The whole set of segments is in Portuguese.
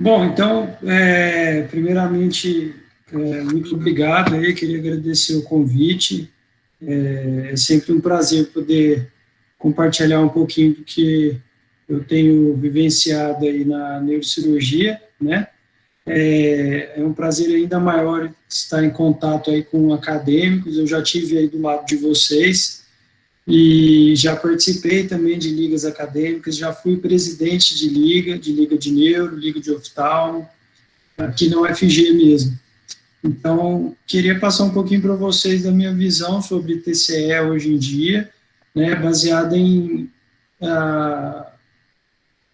Bom, então, primeiramente, muito obrigado aí, queria agradecer o convite, é sempre um prazer poder compartilhar um pouquinho do que eu tenho vivenciado aí na neurocirurgia, né? É um prazer ainda maior estar em contato aí com acadêmicos, eu já tive aí do lado de vocês, e já participei também de ligas acadêmicas, já fui presidente de liga de neuro, liga de oftalmo, aqui na UFG mesmo. Então, queria passar um pouquinho para vocês da minha visão sobre TCE hoje em dia, né, baseada em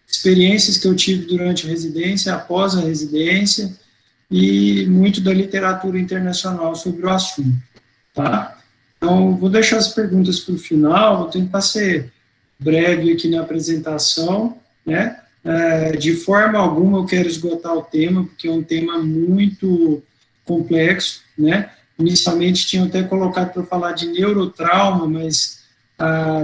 experiências que eu tive durante a residência, após a residência, e muito da literatura internacional sobre o assunto, tá? Então, vou deixar as perguntas para o final, vou tentar ser breve aqui na apresentação, né? De forma alguma eu quero esgotar o tema, porque é um tema muito complexo, né? Inicialmente tinham até colocado para falar de neurotrauma, mas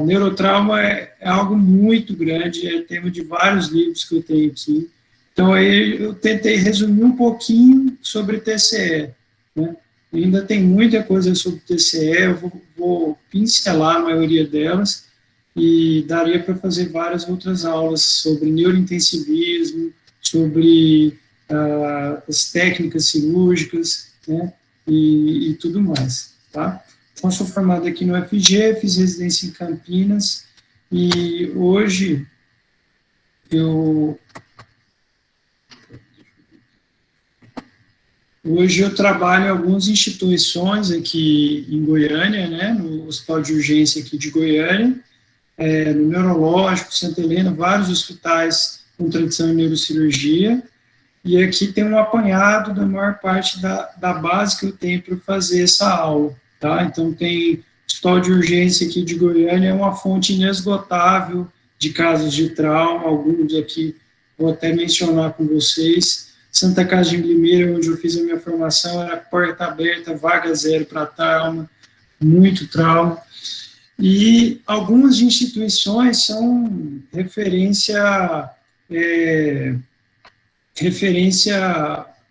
neurotrauma é algo muito grande, é tema de vários livros que eu tenho aqui. Então, aí eu tentei resumir um pouquinho sobre TCE, né? Ainda tem muita coisa sobre TCE, eu vou pincelar a maioria delas, e daria para fazer várias outras aulas sobre neurointensivismo, sobre as técnicas cirúrgicas, né, e tudo mais, tá? Então, sou formado aqui no UFG, fiz residência em Campinas, e eu, hoje eu trabalho em algumas instituições aqui em Goiânia, né, no Hospital de Urgência aqui de Goiânia, no Neurológico, Santa Helena, vários hospitais com tradição em neurocirurgia, e aqui tem um apanhado da maior parte da base que eu tenho para fazer essa aula, tá? Então, tem o Hospital de Urgência aqui de Goiânia, é uma fonte inesgotável de casos de trauma, alguns aqui vou até mencionar com vocês. Santa Casa de Limeira, onde eu fiz a minha formação, era porta aberta, vaga zero para trauma, muito trauma. E algumas instituições são referência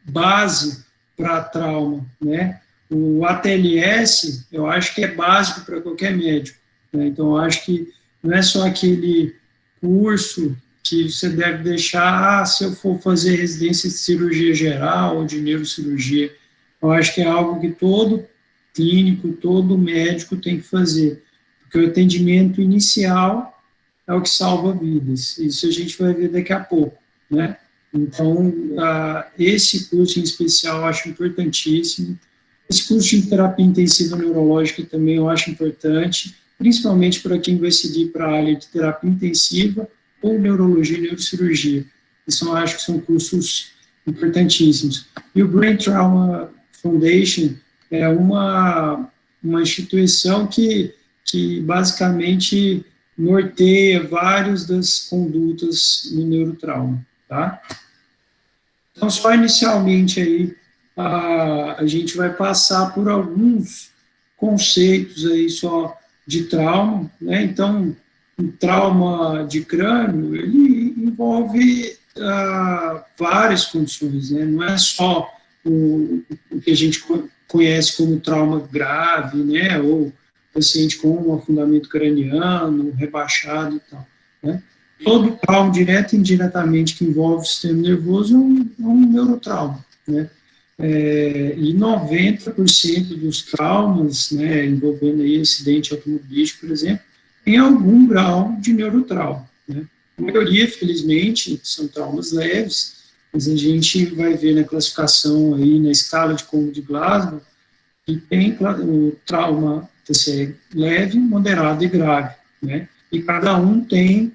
base para trauma, né? O ATLS, eu acho que é básico para qualquer médico, né? Então, eu acho que não é só aquele curso que você deve deixar, se eu for fazer residência de cirurgia geral ou de neurocirurgia. Eu acho que é algo que todo clínico, todo médico tem que fazer, porque o atendimento inicial é o que salva vidas. Isso a gente vai ver daqui a pouco, né? Então, esse curso em especial eu acho importantíssimo. Esse curso de terapia intensiva neurológica também eu acho importante, principalmente para quem vai seguir para a área de terapia intensiva ou neurologia e neurocirurgia. Isso eu acho que são cursos importantíssimos. E o Brain Trauma Foundation é uma instituição que basicamente norteia várias das condutas no neurotrauma, tá? Então, só inicialmente aí, a gente vai passar por alguns conceitos aí só de trauma, né? Então, o trauma de crânio, ele envolve várias condições, né? Não é só o que a gente conhece como trauma grave, né? Ou paciente com um afundamento craniano, rebaixado e tal, né? Todo trauma, direto e indiretamente, que envolve o sistema nervoso é um neurotrauma, né? E 90% dos traumas, né, envolvendo aí acidente automobilístico, por exemplo, tem algum grau de neurotrauma, né? A maioria, felizmente, são traumas leves, mas a gente vai ver na classificação aí, na escala de Como de Glasgow, que tem o trauma TCE leve, moderado e grave, né? E cada um tem,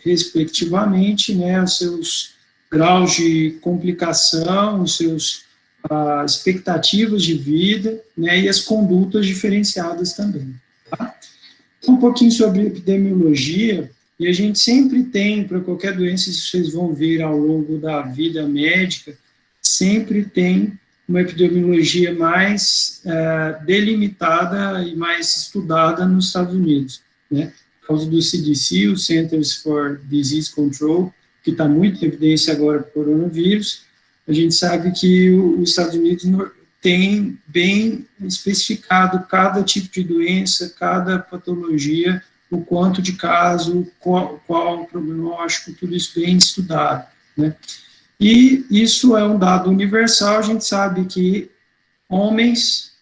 respectivamente, né, os seus graus de complicação, os seus expectativas de vida, né, e as condutas diferenciadas também. Tá? Um pouquinho sobre epidemiologia, e a gente sempre tem, para qualquer doença, isso vocês vão ver ao longo da vida médica, sempre tem uma epidemiologia mais delimitada e mais estudada nos Estados Unidos, né? Por causa do CDC, o Centers for Disease Control, que está muito em evidência agora o coronavírus, a gente sabe que os Estados Unidos tem bem especificado cada tipo de doença, cada patologia, o quanto de caso, qual o prognóstico, tudo isso bem estudado, né? E isso é um dado universal, a gente sabe que homens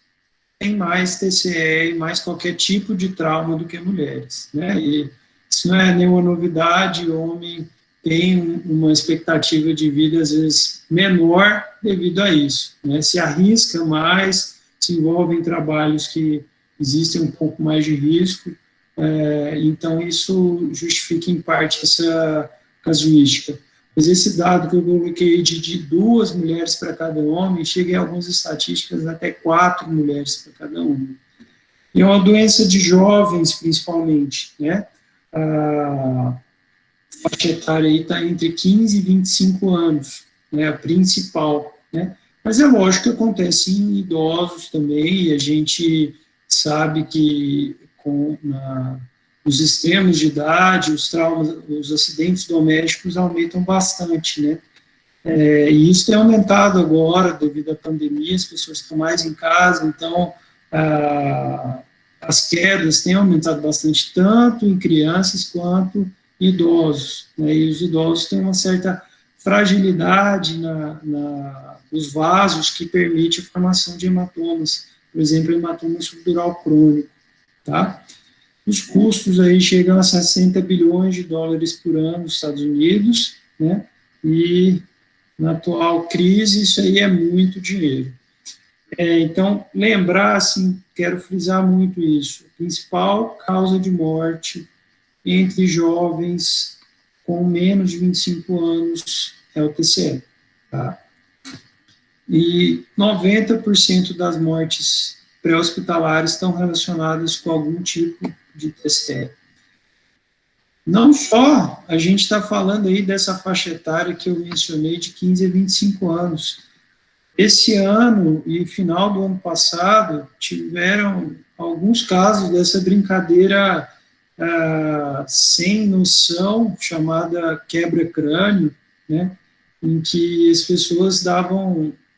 têm mais TCE e mais qualquer tipo de trauma do que mulheres, né? E isso não é nenhuma novidade, o homem tem uma expectativa de vida, às vezes, menor devido a isso, né? Se arrisca mais, se envolve em trabalhos que existem um pouco mais de risco, então isso justifica, em parte, essa casuística. Mas esse dado que eu coloquei de 2 mulheres para cada homem, chega em algumas estatísticas até 4 mulheres para cada homem. E é uma doença de jovens, principalmente, né? A faixa etária aí está entre 15 e 25 anos, né? A principal, né? Mas é lógico que acontece em idosos também, e a gente sabe que os extremos de idade, os traumas, os acidentes domésticos aumentam bastante, né? E isso tem aumentado agora devido à pandemia, as pessoas estão mais em casa, então as quedas têm aumentado bastante, tanto em crianças quanto em idosos, né? E os idosos têm uma certa fragilidade nos vasos que permite a formação de hematomas, por exemplo, hematoma subdural crônico, tá? Os custos aí chegam a 60 bilhões de dólares por ano nos Estados Unidos, né? E na atual crise isso aí é muito dinheiro. Então, lembrar, assim, quero frisar muito isso, a principal causa de morte entre jovens com menos de 25 anos é o TCE, tá? E 90% das mortes pré-hospitalares estão relacionadas com algum tipo de TCE. Não só a gente está falando aí dessa faixa etária que eu mencionei de 15 a 25 anos. Esse ano e final do ano passado tiveram alguns casos dessa brincadeira sem noção, chamada quebra-crânio, né, em que as pessoas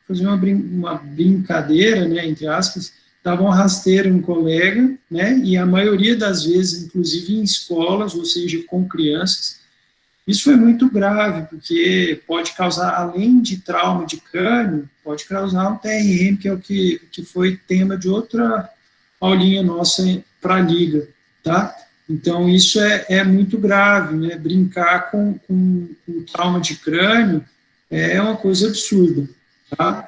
faziam uma brincadeira, né, entre aspas, davam rasteira em um colega, né, e a maioria das vezes, inclusive em escolas, ou seja, com crianças. Isso foi muito grave, porque pode causar, além de trauma de crânio, pode causar um TRM, que é o que foi tema de outra aulinha nossa para a Liga, tá? Então, isso é muito grave, né? Brincar com trauma de crânio é uma coisa absurda, tá?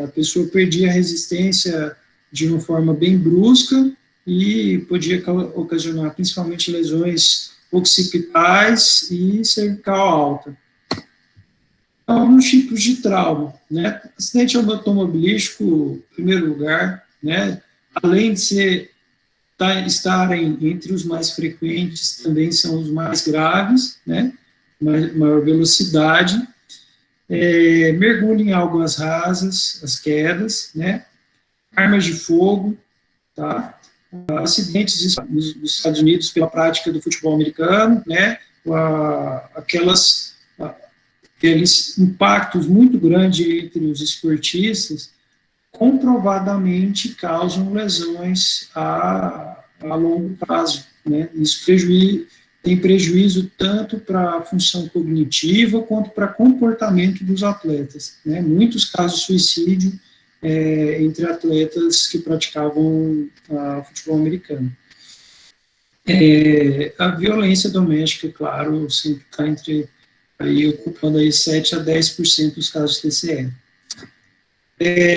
A pessoa perdia a resistência de uma forma bem brusca e podia ocasionar principalmente lesões occipitais e cervical alta. Alguns tipos de trauma, né? Acidente automobilístico, em primeiro lugar, né? Além de estarem entre os mais frequentes, também são os mais graves, né? Maior velocidade, mergulho em águas rasas, as quedas, né? Armas de fogo, tá? Acidentes nos Estados Unidos pela prática do futebol americano, né? Aqueles impactos muito grandes entre os esportistas comprovadamente causam lesões a longo prazo, né? Isso tem prejuízo tanto para a função cognitiva quanto para comportamento dos atletas, né? Muitos casos de suicídio entre atletas que praticavam futebol americano. A violência doméstica, claro, sempre está ocupando aí 7 a 10% dos casos de TCE.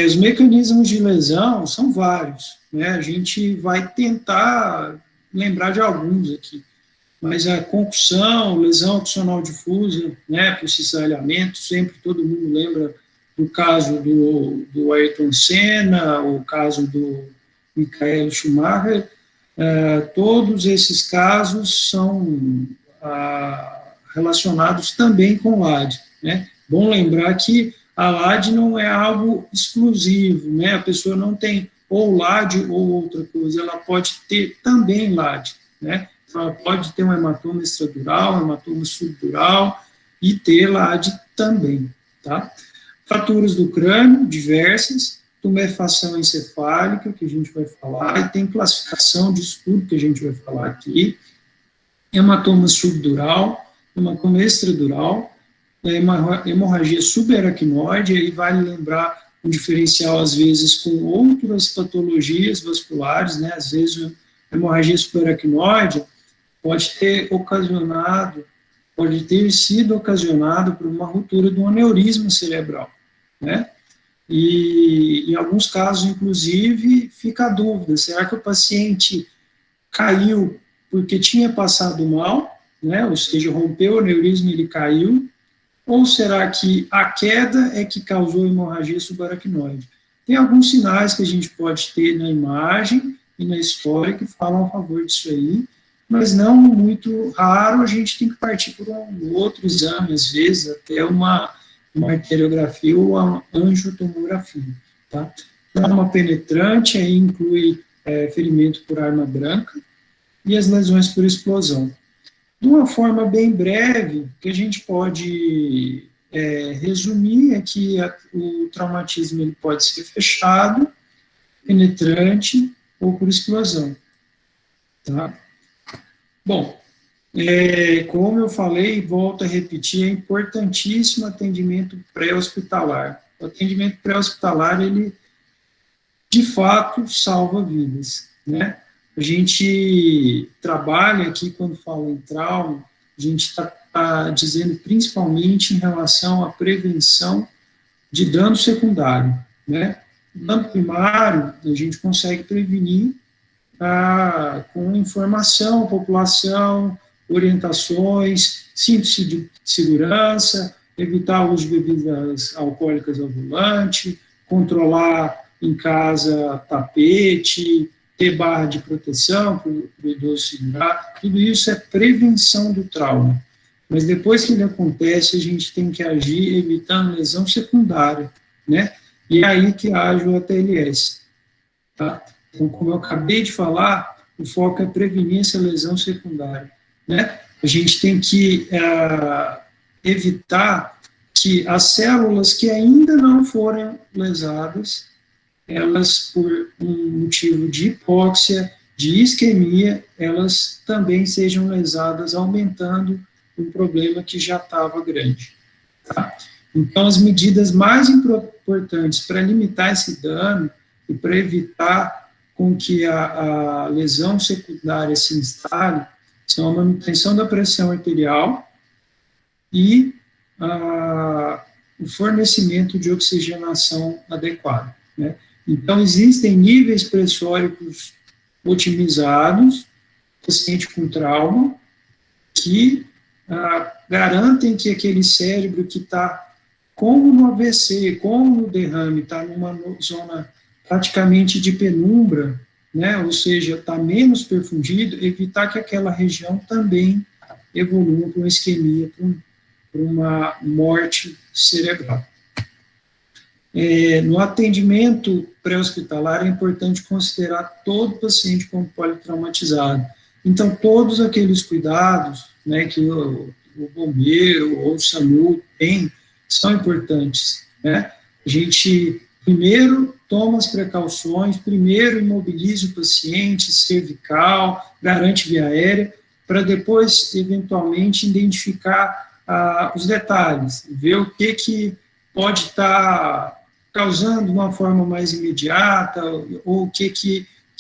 Os mecanismos de lesão são vários, né? A gente vai tentar lembrar de alguns aqui, mas a concussão, lesão axial difusa, né, por cisalhamento, sempre todo mundo lembra do caso do Ayrton Senna, o caso do Michael Schumacher. Todos esses casos são relacionados também com LAD, né? Bom lembrar que a LAD não é algo exclusivo, né? A pessoa não tem ou LAD ou outra coisa, ela pode ter também LAD, né? Então, ela pode ter um hematoma extradural, um hematoma subdural, e TELAD também, tá? Fraturas do crânio, diversas, tumefação encefálica, que a gente vai falar, e tem classificação de estudo, que a gente vai falar aqui, hematoma subdural, hematoma extradural, hemorragia subaracnoide, aí vale lembrar um diferencial, às vezes, com outras patologias vasculares, né, às vezes a hemorragia subaracnoide pode ter sido ocasionado por uma ruptura de um aneurisma cerebral, né, e em alguns casos, inclusive, fica a dúvida, será que o paciente caiu porque tinha passado mal, né, ou seja, rompeu o aneurisma e ele caiu, ou será que a queda é que causou hemorragia subaracnoide? Tem alguns sinais que a gente pode ter na imagem e na história que falam a favor disso aí, mas não muito raro, a gente tem que partir por um outro exame, às vezes até uma arteriografia ou uma angiotomografia. Tá? Trauma penetrante aí inclui ferimento por arma branca e as lesões por explosão. De uma forma bem breve, que a gente pode resumir é que o traumatismo ele pode ser fechado, penetrante ou por explosão. Tá? Bom, como eu falei, volto a repetir, é importantíssimo o atendimento pré-hospitalar. O atendimento pré-hospitalar, ele, de fato, salva vidas, né? A gente trabalha aqui, quando fala em trauma, a gente está dizendo principalmente em relação à prevenção de dano secundário, né? Dano primário, a gente consegue prevenir com informação à população, orientações, cinto de segurança, evitar o uso de bebidas alcoólicas ao volante, controlar em casa tapete, ter barra de proteção para o idoso segurar, tudo isso é prevenção do trauma. Mas depois que ele acontece, a gente tem que agir evitando lesão secundária, né? E é aí que age o ATLS, tá? Então, como eu acabei de falar, o foco é prevenir essa lesão secundária, né? A gente tem que evitar que as células que ainda não foram lesadas, elas, por um motivo de hipóxia, de isquemia, elas também sejam lesadas, aumentando um problema que já estava grande. Tá? Então, as medidas mais importantes para limitar esse dano e para evitar com que a lesão secundária se instale são a manutenção da pressão arterial e o fornecimento de oxigenação adequada, né? Então, existem níveis pressóricos otimizados, paciente com trauma, que garantem que aquele cérebro que está, como no AVC, como no derrame, está numa zona praticamente de penumbra, né, ou seja, está menos perfundido, evitar que aquela região também evolua para uma isquemia, para uma morte cerebral. No atendimento pré-hospitalar, é importante considerar todo paciente como politraumatizado. Então, todos aqueles cuidados, né, que o bombeiro ou o SAMU tem, são importantes, né? A gente, primeiro, toma as precauções, primeiro imobiliza o paciente cervical, garante via aérea, para depois, eventualmente, identificar os detalhes, ver o que pode estar causando de uma forma mais imediata, ou o que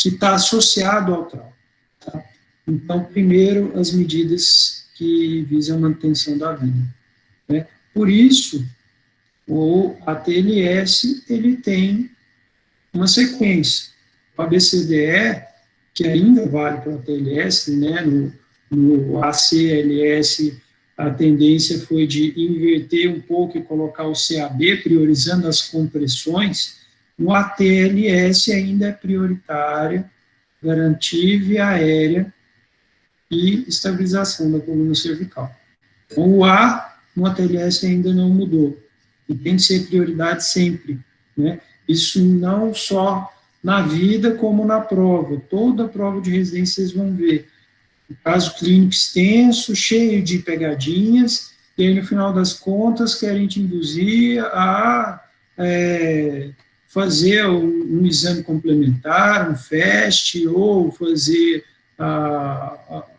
está associado ao trauma. Tá? Então, primeiro, as medidas que visam a manutenção da vida, né? Por isso, o ATLS, ele tem uma sequência. O ABCDE, que ainda vale para o ATLS, né? No ACLS, a tendência foi de inverter um pouco e colocar o CAB, priorizando as compressões. No ATLS ainda é prioritária, garantir via aérea e estabilização da coluna cervical. Então, o A no ATLS ainda não mudou, e tem que ser prioridade sempre, né? Isso não só na vida, como na prova. Toda prova de residência vocês vão ver. Um caso clínico extenso, cheio de pegadinhas, e aí, no final das contas, querem te induzir a fazer um exame complementar, um FAST, ou fazer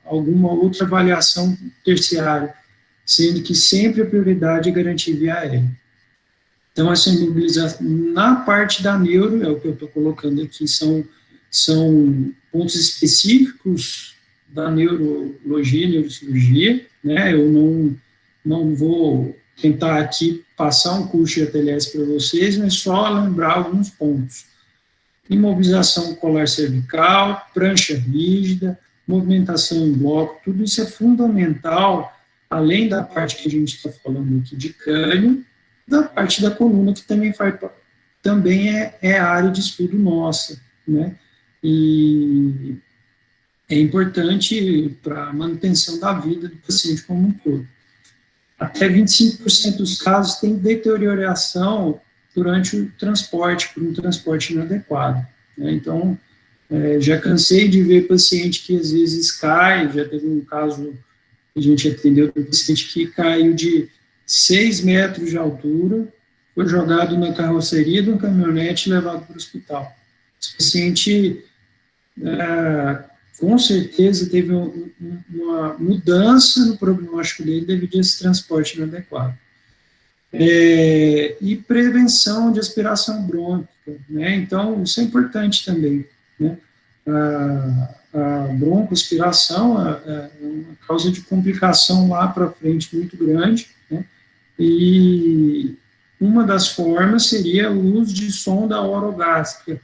alguma outra avaliação terciária, sendo que sempre a prioridade é garantir via aérea. Então, essa imobilização, na parte da neuro, é o que eu estou colocando aqui, são pontos específicos da neurologia, neurocirurgia, né? Eu não vou tentar aqui passar um curso de ATLS para vocês, mas só lembrar alguns pontos. Imobilização colar cervical, prancha rígida, movimentação em bloco, tudo isso é fundamental, além da parte que a gente está falando aqui de crânio, da parte da coluna, que também é a área de estudo nossa, né? E é importante para a manutenção da vida do paciente como um todo. Até 25% dos casos tem deterioração durante o transporte, por um transporte inadequado, né? Então, já cansei de ver paciente que às vezes cai, já teve um caso que a gente atendeu um paciente que caiu de 6 metros de altura, foi jogado na carroceria de uma caminhonete e levado para o hospital. Esse paciente, com certeza, teve uma mudança no prognóstico dele devido a esse transporte inadequado. E prevenção de aspiração brônquica, né? Então, isso é importante também, né? A broncoaspiração é uma causa de complicação lá para frente muito grande, né? E uma das formas seria o uso de sonda orogástrica,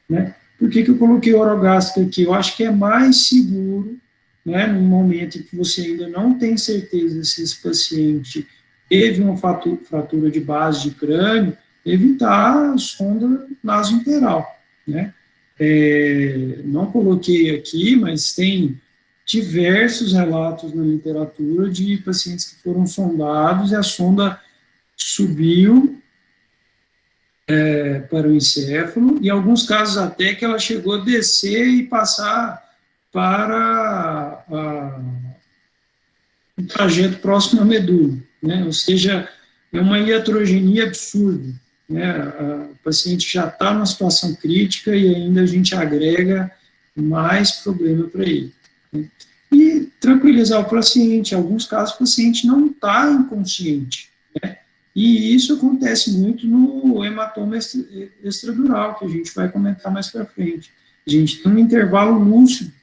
né? Por que eu coloquei orogástrica aqui? Eu acho que é mais seguro, né, no momento em que você ainda não tem certeza se esse paciente teve uma fratura de base de crânio, evitar a sonda nasointeral, né? Não coloquei aqui, mas tem diversos relatos na literatura de pacientes que foram sondados e a sonda subiu para o encéfalo, e em alguns casos até que ela chegou a descer e passar para um trajeto próximo à medula, né? Ou seja, é uma iatrogenia absurda, né? O paciente já está numa situação crítica e ainda a gente agrega mais problema para ele, né? E tranquilizar o paciente, em alguns casos o paciente não está inconsciente, né? E isso acontece muito no hematoma extradural, que a gente vai comentar mais para frente. A gente tem um intervalo lúcido,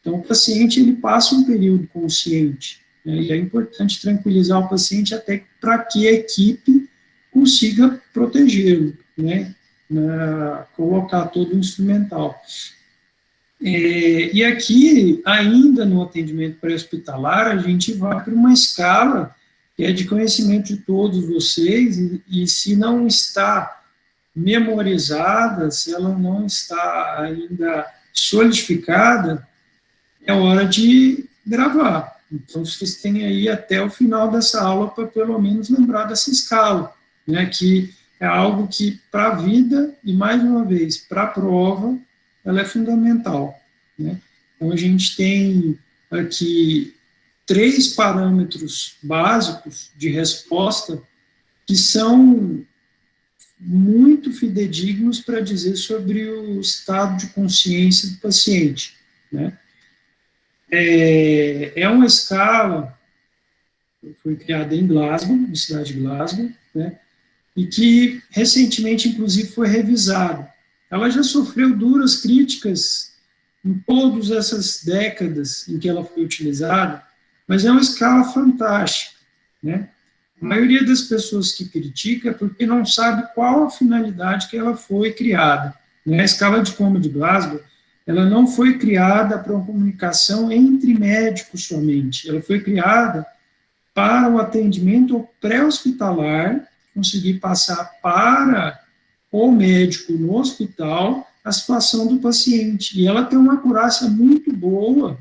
então o paciente ele passa um período consciente, né? E é importante tranquilizar o paciente até para que a equipe consiga protegê-lo, né? Colocar todo o instrumental. E aqui, ainda no atendimento pré-hospitalar, a gente vai para uma escala que é de conhecimento de todos vocês, e se não está memorizada, se ela não está ainda solidificada, é hora de gravar. Então, vocês têm aí até o final dessa aula para pelo menos lembrar dessa escala, né, que é algo que, para a vida, e mais uma vez, para a prova, ela é fundamental, né? Então, a gente tem aqui 3 parâmetros básicos de resposta que são muito fidedignos para dizer sobre o estado de consciência do paciente, né? É uma escala que foi criada em Glasgow, na cidade de Glasgow, né? E que recentemente, inclusive, foi revisada. Ela já sofreu duras críticas em todas essas décadas em que ela foi utilizada, mas é uma escala fantástica, né? A maioria das pessoas que critica é porque não sabe qual a finalidade que ela foi criada, né? A escala de Coma de Glasgow, ela não foi criada para uma comunicação entre médicos somente, ela foi criada para o atendimento pré-hospitalar, conseguir passar para o médico no hospital a situação do paciente, e ela tem uma acurácia muito boa,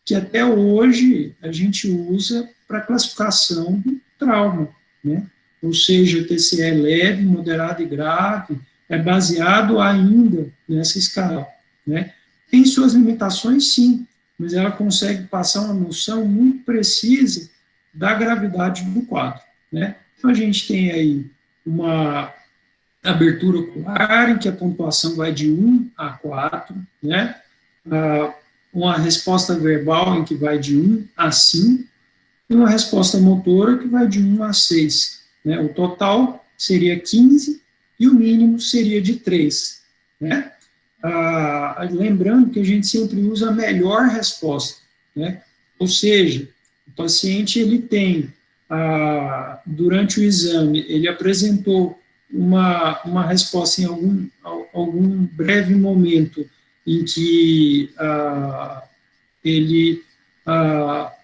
que até hoje a gente usa para classificação do trauma, né? Ou seja, TCE leve, moderado e grave, é baseado ainda nessa escala, né? Tem suas limitações, sim, mas ela consegue passar uma noção muito precisa da gravidade do quadro, né? Então, a gente tem aí uma abertura ocular, em que a pontuação vai de 1 a 4, né? Uma resposta verbal, em que vai de 1 a 5, e uma resposta motora, que vai de 1 a 6. Né? O total seria 15, e o mínimo seria de 3. Né? Lembrando que a gente sempre usa a melhor resposta, né? Ou seja, o paciente ele tem, durante o exame, ele apresentou uma resposta em algum breve momento em que ele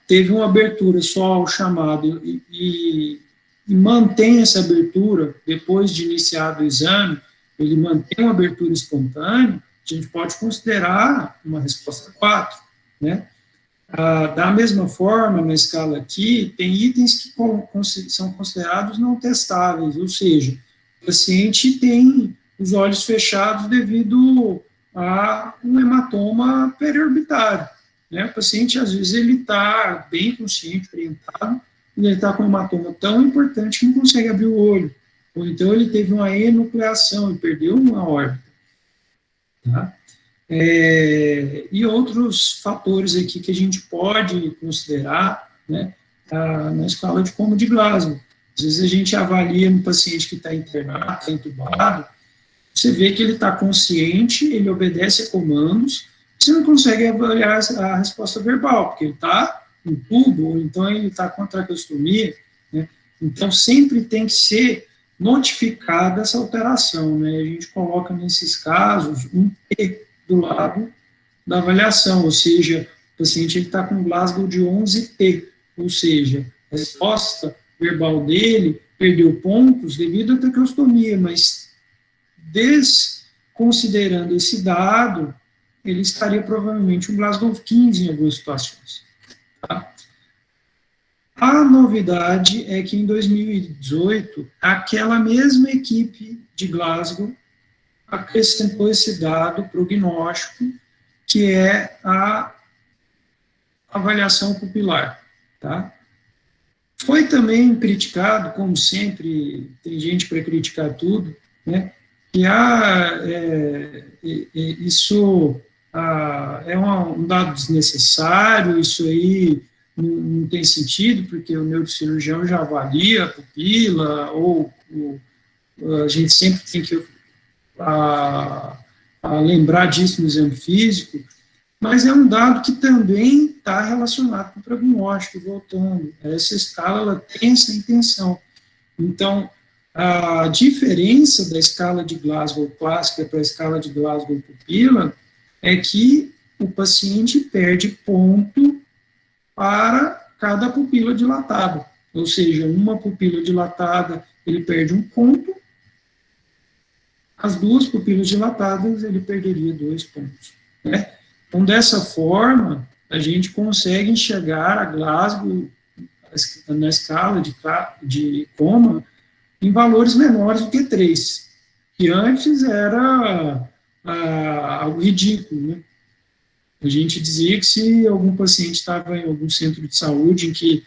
teve uma abertura só ao chamado e mantém essa abertura depois de iniciado o exame, ele mantém uma abertura espontânea, a gente pode considerar uma resposta 4, né? Da mesma forma, na escala aqui, tem itens que são considerados não testáveis, ou seja, o paciente tem os olhos fechados devido a um hematoma periorbitário. Né? O paciente, às vezes, ele está bem consciente, orientado, e ele está com um hematoma tão importante que não consegue abrir o olho. Ou então ele teve uma enucleação e perdeu uma órbita. Tá? E outros fatores aqui que a gente pode considerar, né, na escala de Coma de Glasgow. Às vezes a gente avalia no paciente que está internado, está entubado, você vê que ele está consciente, ele obedece a comandos, você não consegue avaliar a resposta verbal, porque ele está em tubo, ou então ele está com a traqueostomia, né? Então sempre tem que ser notificada essa alteração, né? A gente coloca nesses casos um P do lado da avaliação, ou seja, o paciente está com Glasgow de 11P, ou seja, a resposta verbal dele perdeu pontos devido à traqueostomia, mas desconsiderando esse dado, ele estaria provavelmente um Glasgow 15 em algumas situações. Tá? A novidade é que em 2018, aquela mesma equipe de Glasgow acrescentou esse dado prognóstico, que é a avaliação pupilar. Tá? Foi também criticado, como sempre, tem gente para criticar tudo, né, que isso é um dado desnecessário, isso aí não tem sentido, porque o neurocirurgião já avalia a pupila, ou a gente sempre tem que lembrar disso no exame físico, mas é um dado que também está relacionado com o prognóstico, voltando. Essa escala ela tem essa intenção. Então, a diferença da escala de Glasgow clássica para a escala de Glasgow pupila é que o paciente perde ponto para cada pupila dilatada. Ou seja, uma pupila dilatada, ele perde um ponto, as duas pupilas dilatadas, ele perderia 2 pontos. Né? Então, dessa forma, a gente consegue enxergar a Glasgow na escala de coma em valores menores do que 3, que antes era algo ridículo. Né? A gente dizia que se algum paciente estava em algum centro de saúde em que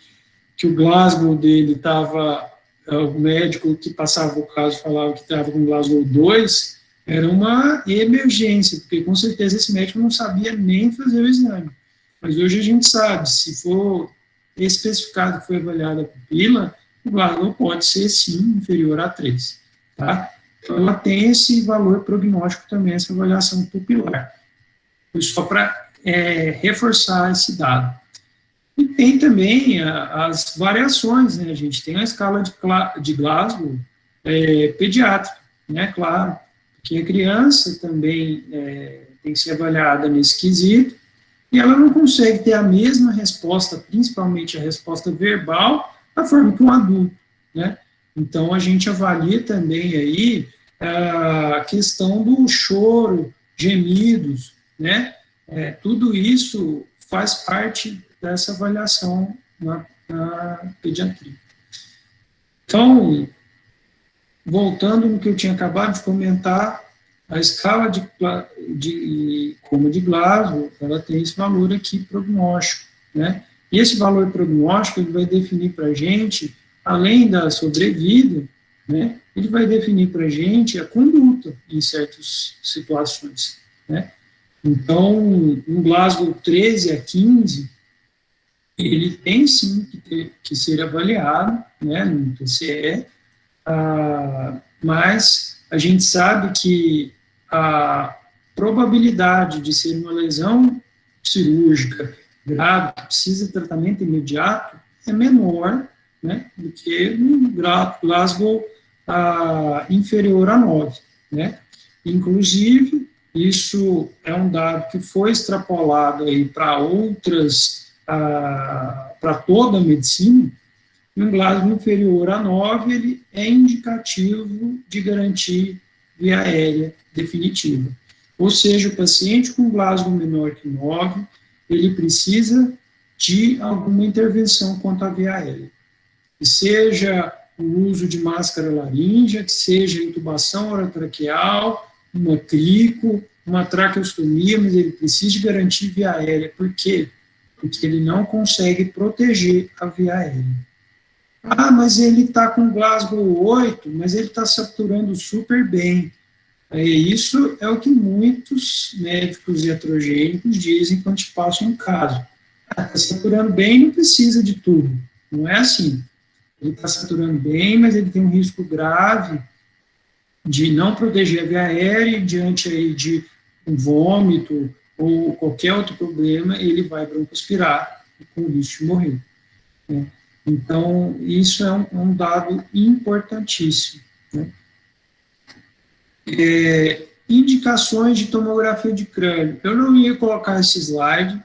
o Glasgow dele estava, o médico que passava o caso falava que estava com Glasgow 2, era uma emergência, porque com certeza esse médico não sabia nem fazer o exame. Mas hoje a gente sabe, se for especificado que foi avaliada a pupila, o Glasgow pode ser sim inferior a 3. Tá? Então ela tem esse valor prognóstico também, essa avaliação pupilar. Só para reforçar esse dado. E tem também as variações, né? A gente tem a escala de Glasgow pediátrica, né? Claro, porque a criança também tem que ser avaliada nesse quesito, e ela não consegue ter a mesma resposta, principalmente a resposta verbal, da forma que um adulto, né? Então, a gente avalia também aí a questão do choro, gemidos, né? Tudo isso faz parte dessa avaliação na pediatria. Então, voltando no que eu tinha acabado de comentar, a escala de coma de Glasgow, ela tem esse valor aqui prognóstico, né? E esse valor prognóstico ele vai definir para a gente, além da sobrevida, né, ele vai definir para a gente a conduta em certas situações, né. Então, um Glasgow 13 a 15, ele tem sim que ser avaliado, né, no TCE, mas a gente sabe que a probabilidade de ser uma lesão cirúrgica grave, que precisa de tratamento imediato, é menor, né, do que um Glasgow inferior a 9, né. Inclusive, isso é um dado que foi extrapolado aí para outras, para toda a medicina. Um Glasgow inferior a 9, ele é indicativo de garantir via aérea definitiva. Ou seja, o paciente com Glasgow menor que 9, ele precisa de alguma intervenção quanto à via aérea. Que seja o uso de máscara laríngea, que seja intubação orotraqueal, uma crico, uma traqueostomia, mas ele precisa de garantir via aérea. Por quê? Porque ele não consegue proteger a via aérea. Mas ele está com Glasgow 8, mas ele está saturando super bem. Isso é o que muitos médicos iatrogênicos dizem quando te passam um caso. Está saturando bem, não precisa de tudo. Não é assim. Ele está saturando bem, mas ele tem um risco grave de não proteger a via aérea e diante aí de um vômito ou qualquer outro problema, ele vai broncoaspirar com o risco de morrer, né? Então, isso é um dado importantíssimo, né? Indicações de tomografia de crânio. Eu não ia colocar esse slide,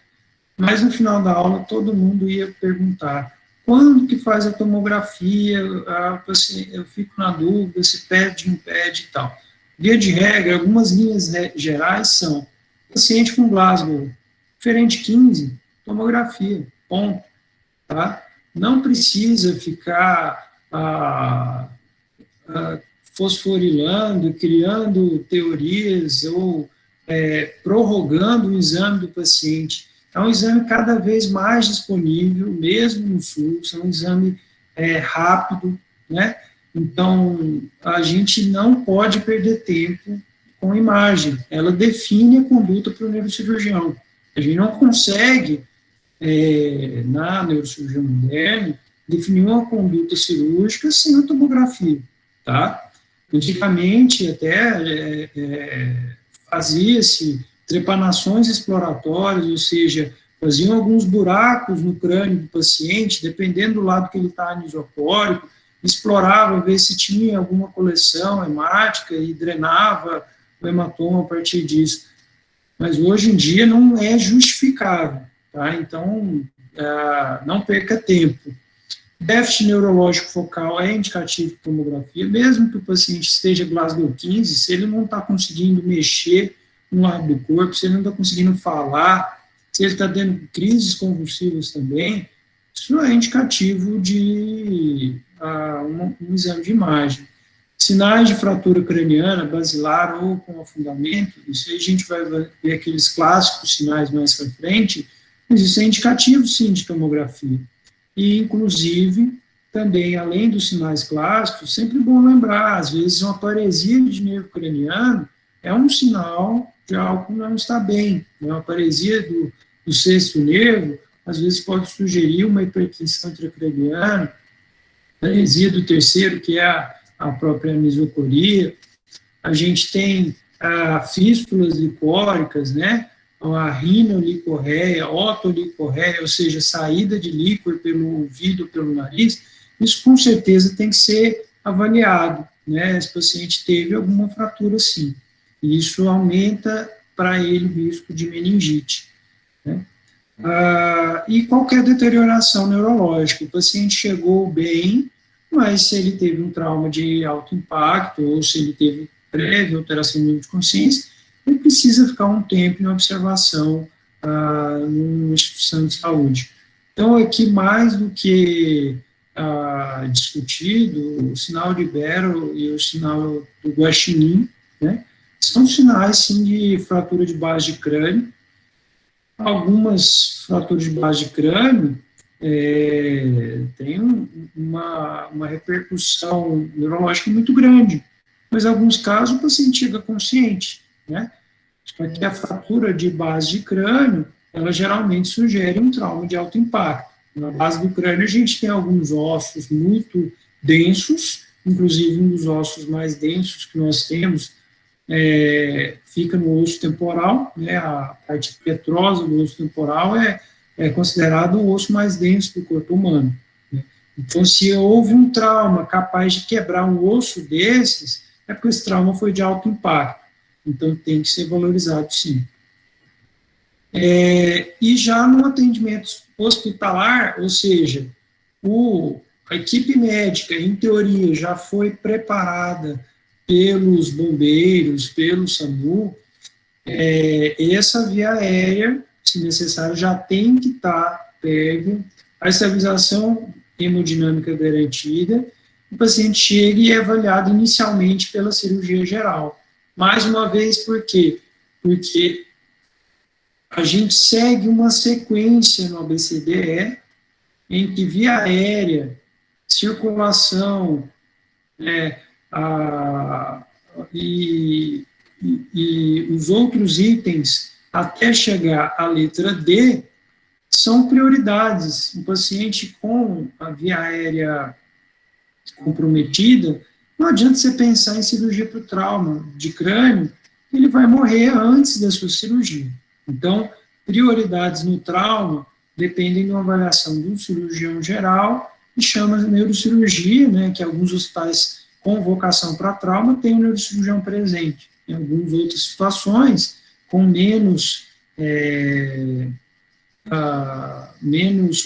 mas no final da aula todo mundo ia perguntar quando que faz a tomografia, eu fico na dúvida se pede, não pede e tal. Via de regra, algumas linhas gerais são paciente com Glasgow, diferente 15, tomografia, ponto, tá? Não precisa ficar fosforilando, criando teorias ou prorrogando o exame do paciente. É um exame cada vez mais disponível, mesmo no SUS, é um exame rápido, né? Então, a gente não pode perder tempo com imagem. Ela define a conduta para o neurocirurgião. A gente não consegue, na neurocirurgia moderna, definir uma conduta cirúrgica sem a tomografia, tá? Antigamente, até fazia-se trepanações exploratórias, ou seja, faziam alguns buracos no crânio do paciente, dependendo do lado que ele está anisocórico, explorava, ver se tinha alguma coleção hemática e drenava o hematoma a partir disso. Mas hoje em dia não é justificável, tá? Então, não perca tempo. Déficit neurológico focal é indicativo de tomografia, mesmo que o paciente esteja Glasgow 15, se ele não está conseguindo mexer no lado do corpo, se ele não está conseguindo falar, se ele está tendo crises convulsivas também, isso é indicativo de um exame de imagem. Sinais de fratura craniana, basilar ou com afundamento, isso aí a gente vai ver aqueles clássicos sinais mais para frente, mas isso é indicativo, sim, de tomografia. E, inclusive, também, além dos sinais clássicos, sempre bom lembrar, às vezes, uma paresia de nervo craniano é um sinal de algo que não está bem. Né? Uma paresia do sexto nervo, às vezes, pode sugerir uma hipertensão intracraniana, paresia do terceiro, que é a própria anisocoria. A gente tem fístulas licóricas, né? A rinolicorreia, otolicorreia, ou seja, saída de líquor pelo ouvido, pelo nariz, isso com certeza tem que ser avaliado, né? Esse paciente teve alguma fratura, sim. E isso aumenta para ele o risco de meningite, né? E qualquer deterioração neurológica, o paciente chegou bem, mas se ele teve um trauma de alto impacto, ou se ele teve prévia alteração do nível de consciência, ele precisa ficar um tempo em observação numa instituição de saúde. Então, aqui, mais do que discutido, o sinal de Barrow e o sinal do Guaxinim, né, são sinais, sim, de fratura de base de crânio. Algumas fraturas de base de crânio, tem uma repercussão neurológica muito grande. Mas, em alguns casos, o paciente chega consciente, né? Porque a fratura de base de crânio, ela geralmente sugere um trauma de alto impacto. Na base do crânio, a gente tem alguns ossos muito densos, inclusive um dos ossos mais densos que nós temos fica no osso temporal, né? A parte petrosa do osso temporal é considerado o osso mais denso do corpo humano, né? Então, se houve um trauma capaz de quebrar um osso desses, é porque esse trauma foi de alto impacto. Então, tem que ser valorizado, sim. E já no atendimento hospitalar, ou seja, a equipe médica, em teoria, já foi preparada pelos bombeiros, pelo SAMU, essa via aérea, se necessário, já tem que estar prévia, a estabilização hemodinâmica garantida, o paciente chega e é avaliado inicialmente pela cirurgia geral. Mais uma vez, por quê? Porque a gente segue uma sequência no ABCDE em que via aérea, circulação, e os outros itens até chegar à letra D são prioridades. O paciente com a via aérea comprometida, não adianta você pensar em cirurgia para o trauma de crânio, ele vai morrer antes da sua cirurgia. Então, prioridades no trauma dependem de uma avaliação de um cirurgião geral, que chama de neurocirurgia, né, que alguns hospitais com vocação para trauma têm um neurocirurgião presente. Em algumas outras situações, com menos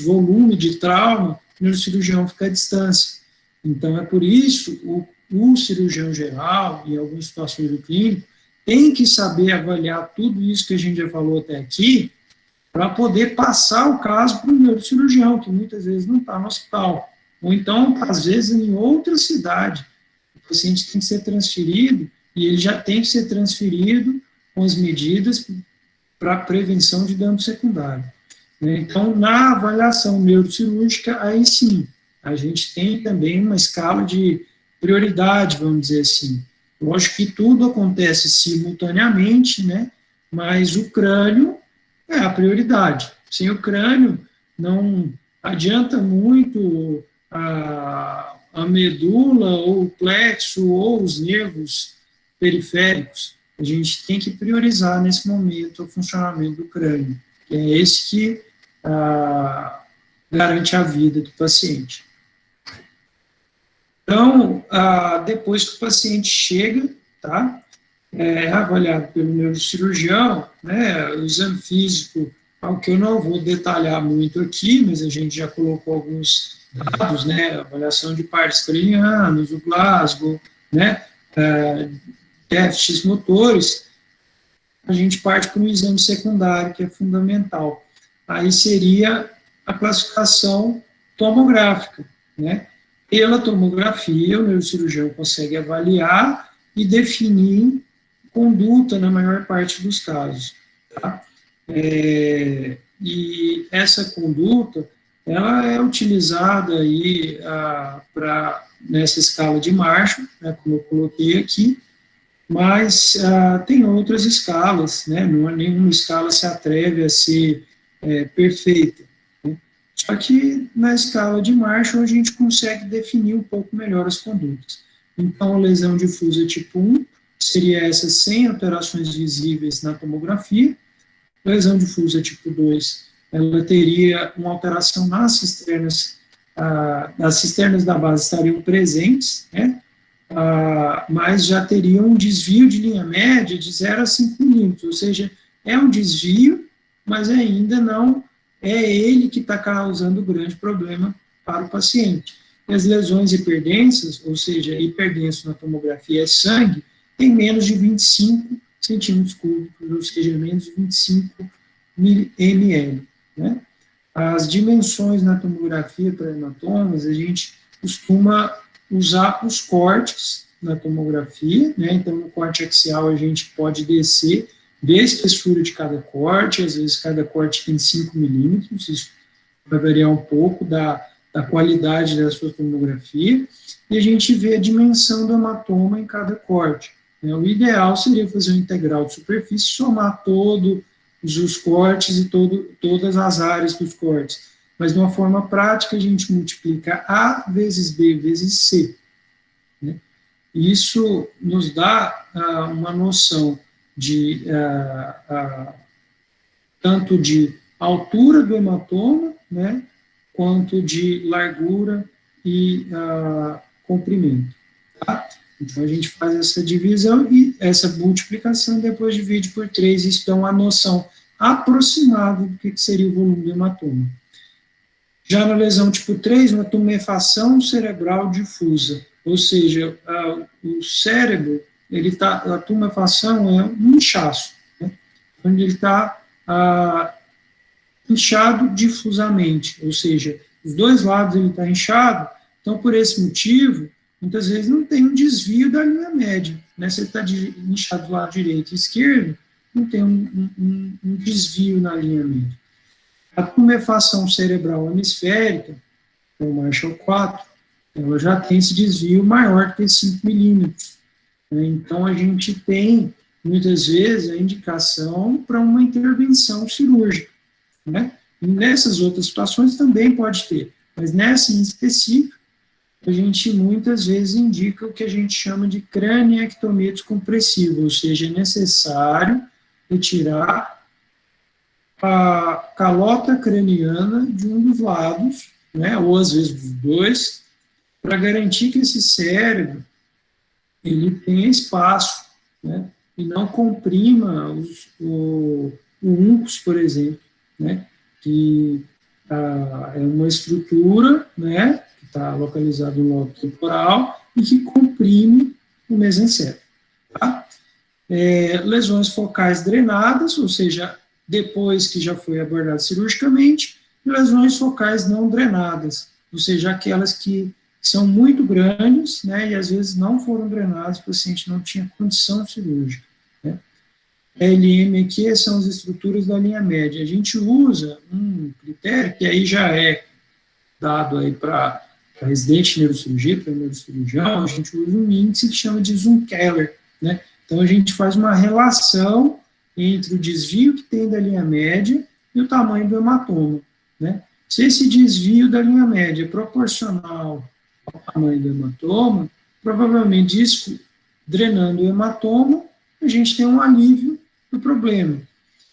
volume de trauma, o neurocirurgião fica à distância. Então, é por isso o cirurgião geral, e algumas situações do clínico, tem que saber avaliar tudo isso que a gente já falou até aqui, para poder passar o caso para o neurocirurgião, que muitas vezes não está no hospital. Ou então, às vezes, em outra cidade, o paciente tem que ser transferido, e ele já tem que ser transferido com as medidas para prevenção de dano secundário. Então, na avaliação neurocirúrgica, aí sim, a gente tem também uma escala de prioridade, vamos dizer assim. Lógico que tudo acontece simultaneamente, né? Mas o crânio é a prioridade. Sem o crânio, não adianta muito a medula, ou o plexo, ou os nervos periféricos. A gente tem que priorizar nesse momento o funcionamento do crânio, que é esse que garante a vida do paciente. Então, depois que o paciente chega, tá, é avaliado pelo neurocirurgião, né, o exame físico, algo que eu não vou detalhar muito aqui, mas a gente já colocou alguns dados, né, avaliação de pares cranianos, o Glasgow, né, déficits motores, a gente parte para um exame secundário, que é fundamental. Aí seria a classificação tomográfica, né? Pela tomografia, o neurocirurgião consegue avaliar e definir conduta na maior parte dos casos, tá? E essa conduta, ela é utilizada aí nessa escala de Marshall, né, como eu coloquei aqui, mas tem outras escalas, né? Não, nenhuma escala se atreve a ser perfeita, né? Só que na escala de Marshall a gente consegue definir um pouco melhor as condutas. Então, a lesão difusa tipo 1 seria essa sem alterações visíveis na tomografia. A lesão difusa tipo 2, ela teria uma alteração nas cisternas da base estariam presentes, né? Mas já teria um desvio de linha média de 0 a 5 milímetros, ou seja, é um desvio, mas ainda não é ele que está causando grande problema para o paciente. E as lesões hiperdensas, ou seja, hiperdenso na tomografia é sangue, tem menos de 25 centímetros cúbicos, ou seja, menos de 25 ml, né? As dimensões na tomografia para hematomas, a gente costuma usar os cortes na tomografia, né? Então, no corte axial a gente pode ver a espessura de cada corte, às vezes cada corte tem 5 milímetros, isso vai variar um pouco da qualidade da sua tomografia, e a gente vê a dimensão do hematoma em cada corte. O ideal seria fazer um integral de superfície, somar todos os cortes e todas as áreas dos cortes. Mas, de uma forma prática, a gente multiplica A vezes B vezes C. Né? Isso nos dá uma noção de tanto de altura do hematoma, né, quanto de largura e comprimento. Tá? Então, a gente faz essa divisão e essa multiplicação, depois divide por 3, isso dá uma noção aproximada do que seria o volume do hematoma. Já na lesão tipo 3, uma tumefação cerebral difusa, ou seja, o cérebro, a tumefação é um inchaço, né, onde ele está inchado difusamente, ou seja, os dois lados ele está inchado, então, por esse motivo, muitas vezes não tem um desvio da linha média, né? Se ele está inchado do lado direito e esquerdo, não tem um desvio na linha média. A tumefação cerebral hemisférica, que é o Marshall 4, ela já tem esse desvio maior que 5 milímetros. Né? Então, a gente tem, muitas vezes, a indicação para uma intervenção cirúrgica. Né? E nessas outras situações também pode ter, mas nessa em específico, a gente muitas vezes indica o que a gente chama de craniectomia descompressiva, ou seja, é necessário retirar a calota craniana de um dos lados, né, ou às vezes dos dois, para garantir que esse cérebro ele tenha espaço, né, e não comprima o uncus, por exemplo, né, que é uma estrutura, né, que está localizada no lobo temporal e que comprime o mesencéfalo. Tá? Lesões focais drenadas, ou seja, depois que já foi abordado cirurgicamente, e lesões focais não drenadas, ou seja, aquelas que são muito grandes, né, e às vezes não foram drenadas, o paciente não tinha condição cirúrgica. Né? LM aqui são as estruturas da linha média. A gente usa um critério que aí já é dado aí para residente de neurocirurgia, para neurocirurgião, a gente usa um índice que chama de Zumkeller, né? Então, a gente faz uma relação entre o desvio que tem da linha média e o tamanho do hematoma, né? Se esse desvio da linha média é proporcional ao tamanho do hematoma, provavelmente isso, drenando o hematoma, a gente tem um alívio do problema.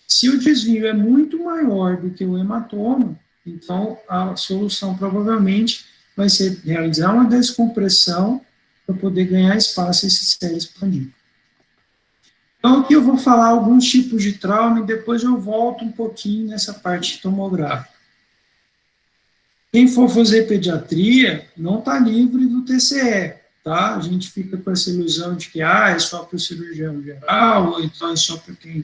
Se o desvio é muito maior do que o hematoma, então a solução provavelmente vai ser realizar uma descompressão para poder ganhar espaço e esse cérebro expandir. Então, aqui eu vou falar alguns tipos de trauma e depois eu volto um pouquinho nessa parte tomográfica. Quem for fazer pediatria não está livre do TCE, tá? A gente fica com essa ilusão de que é só para o cirurgião geral, ou então é só para quem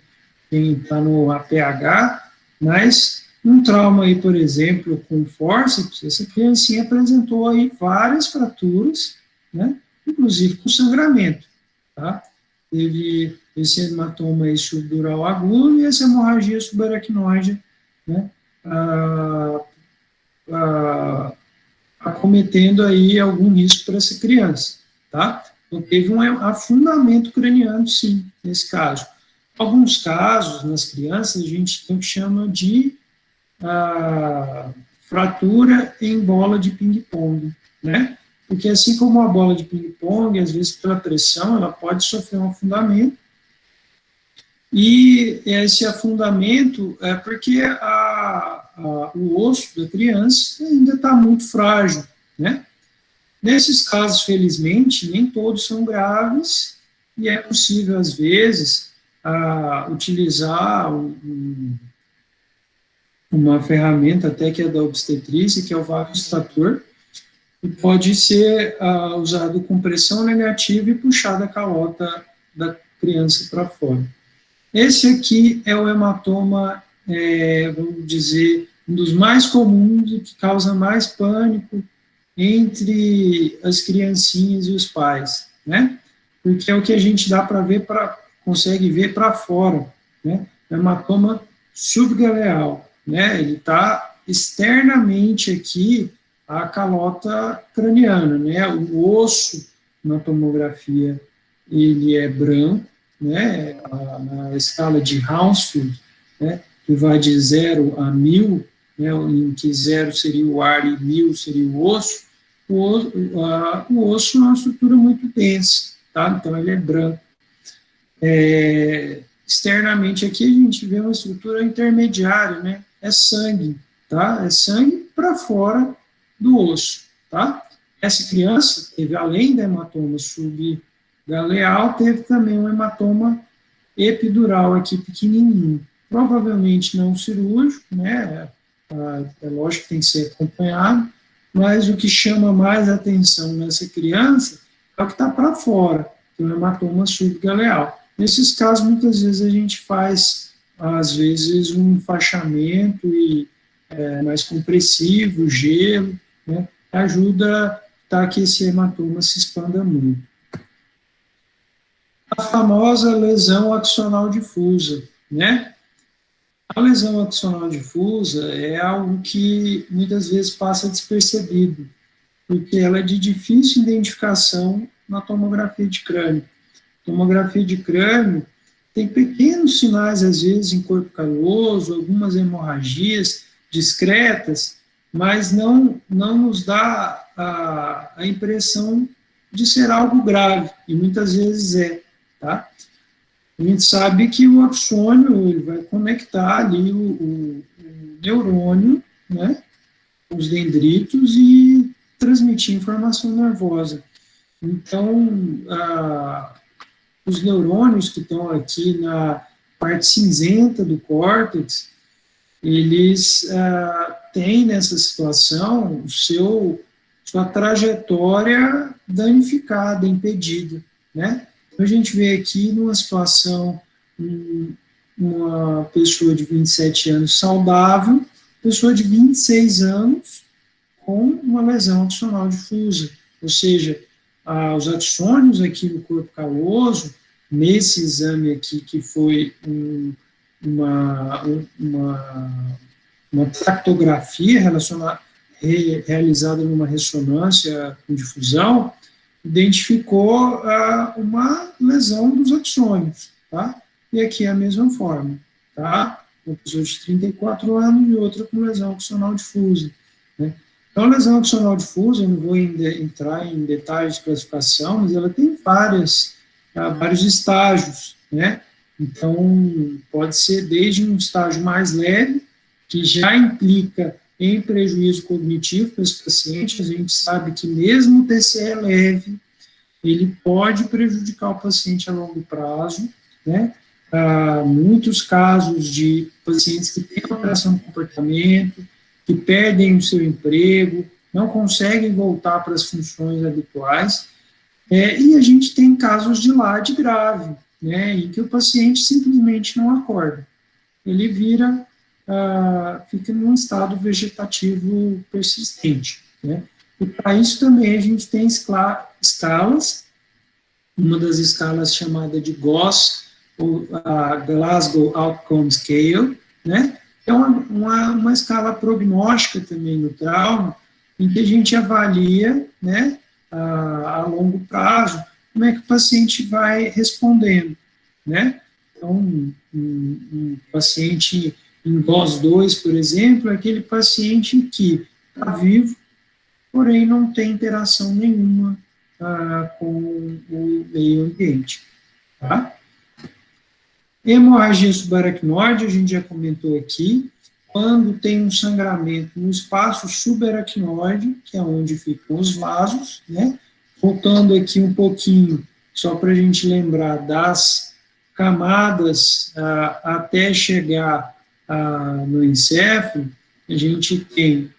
está no APH, mas um trauma aí, por exemplo, com fórceps, essa criancinha apresentou aí várias fraturas, né? Inclusive com sangramento, tá? Teve esse hematoma aí subdural agudo e essa hemorragia subaracnoide, né, acometendo aí algum risco para essa criança, tá? Então, teve um afundamento craniano, sim, nesse caso. Alguns casos, nas crianças, a gente tem o que chama de fratura em bola de ping-pong, né? Porque assim como a bola de ping-pong, às vezes pela pressão, ela pode sofrer um afundamento, e esse afundamento é porque o osso da criança ainda está muito frágil, né? Nesses casos, felizmente, nem todos são graves, e é possível, às vezes, utilizar uma ferramenta até que é da obstetrícia, que é o vácuo extrator, e pode ser usado com pressão negativa e puxar a calota da criança para fora. Esse aqui é o hematoma, vamos dizer, um dos mais comuns e que causa mais pânico entre as criancinhas e os pais, né? Porque é o que a gente dá para ver, consegue ver para fora, né? O hematoma subgaleal, né? Ele está externamente aqui a calota craniana, né? O osso na tomografia ele é branco, né? Na escala de Hounsfield, né? Que vai de 0 a 1000, né? Em que 0 seria o ar e 1000 seria o osso. O osso é uma estrutura muito densa, tá? Então ele é branco. Externamente aqui a gente vê uma estrutura intermediária, né? É sangue, tá? É sangue para fora do osso, tá? Essa criança teve, além do hematoma subgaleal, teve também um hematoma epidural aqui pequenininho. Provavelmente não cirúrgico, né? É lógico que tem que ser acompanhado, mas o que chama mais atenção nessa criança é o que está para fora, que é o hematoma subgaleal. Nesses casos, muitas vezes a gente faz, às vezes, um enfaixamento mais compressivo, gelo, né, ajuda a que esse hematoma se expanda muito. A famosa lesão axonal difusa, né? A lesão axonal difusa é algo que muitas vezes passa despercebido, porque ela é de difícil identificação na tomografia de crânio. Tomografia de crânio tem pequenos sinais, às vezes, em corpo caloso, algumas hemorragias discretas, mas não nos dá a impressão de ser algo grave, e muitas vezes é, tá? A gente sabe que o axônio ele vai conectar ali o neurônio, né, os dendritos e transmitir informação nervosa. Então, os neurônios que estão aqui na parte cinzenta do córtex, eles têm nessa situação sua trajetória danificada, impedida, né? Então, a gente vê aqui numa situação, uma pessoa de 27 anos saudável, pessoa de 26 anos com uma lesão axonal difusa, ou seja, os axônios aqui no corpo caloso, nesse exame aqui, que foi uma tractografia realizada numa ressonância com difusão, identificou uma lesão dos axônios, tá? E aqui é a mesma forma, tá? Uma pessoa de 34 anos e outra com lesão axonal difusa, né? Então, a lesão axonal difusa, eu não vou entrar em detalhes de classificação, mas ela tem vários estágios, né? Então, pode ser desde um estágio mais leve, que já implica em prejuízo cognitivo para esse paciente. A gente sabe que mesmo o TCE leve, ele pode prejudicar o paciente a longo prazo, né? Muitos casos de pacientes que têm alteração de comportamento, que perdem o seu emprego, não conseguem voltar para as funções habituais, e a gente tem casos de LAD grave, né, em que o paciente simplesmente não acorda. Ele fica num estado vegetativo persistente, né. E para isso também a gente tem escalas, uma das escalas chamada de GOS, ou a Glasgow Outcome Scale, né, é uma escala prognóstica também no trauma, em que a gente avalia, né, a longo prazo, como é que o paciente vai respondendo, né? Então, um paciente em GOS 2, por exemplo, é aquele paciente que está vivo, porém não tem interação nenhuma com o meio ambiente, tá? Hemorragia subaracnoide, a gente já comentou aqui, quando tem um sangramento no espaço subaracnoide, que é onde ficam os vasos, né? Voltando aqui um pouquinho, só para a gente lembrar das camadas até chegar no encéfalo, a gente tem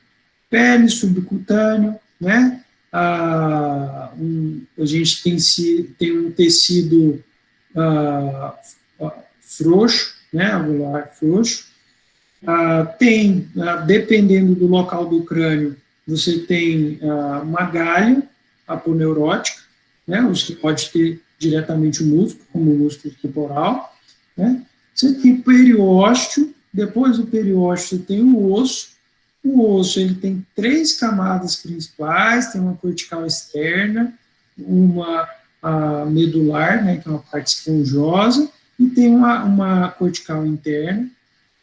pele subcutâneo, né? A gente tem um tecido frouxo, né, alveolar frouxo. Dependendo do local do crânio, você tem uma galha aponeurótica, né, você pode ter diretamente o músculo, como o músculo temporal, né. Você tem o periósteo, depois do periósteo você tem o osso, O osso ele tem 3 camadas principais, tem uma cortical externa, uma medular, né, que é uma parte esponjosa, e tem uma cortical interna.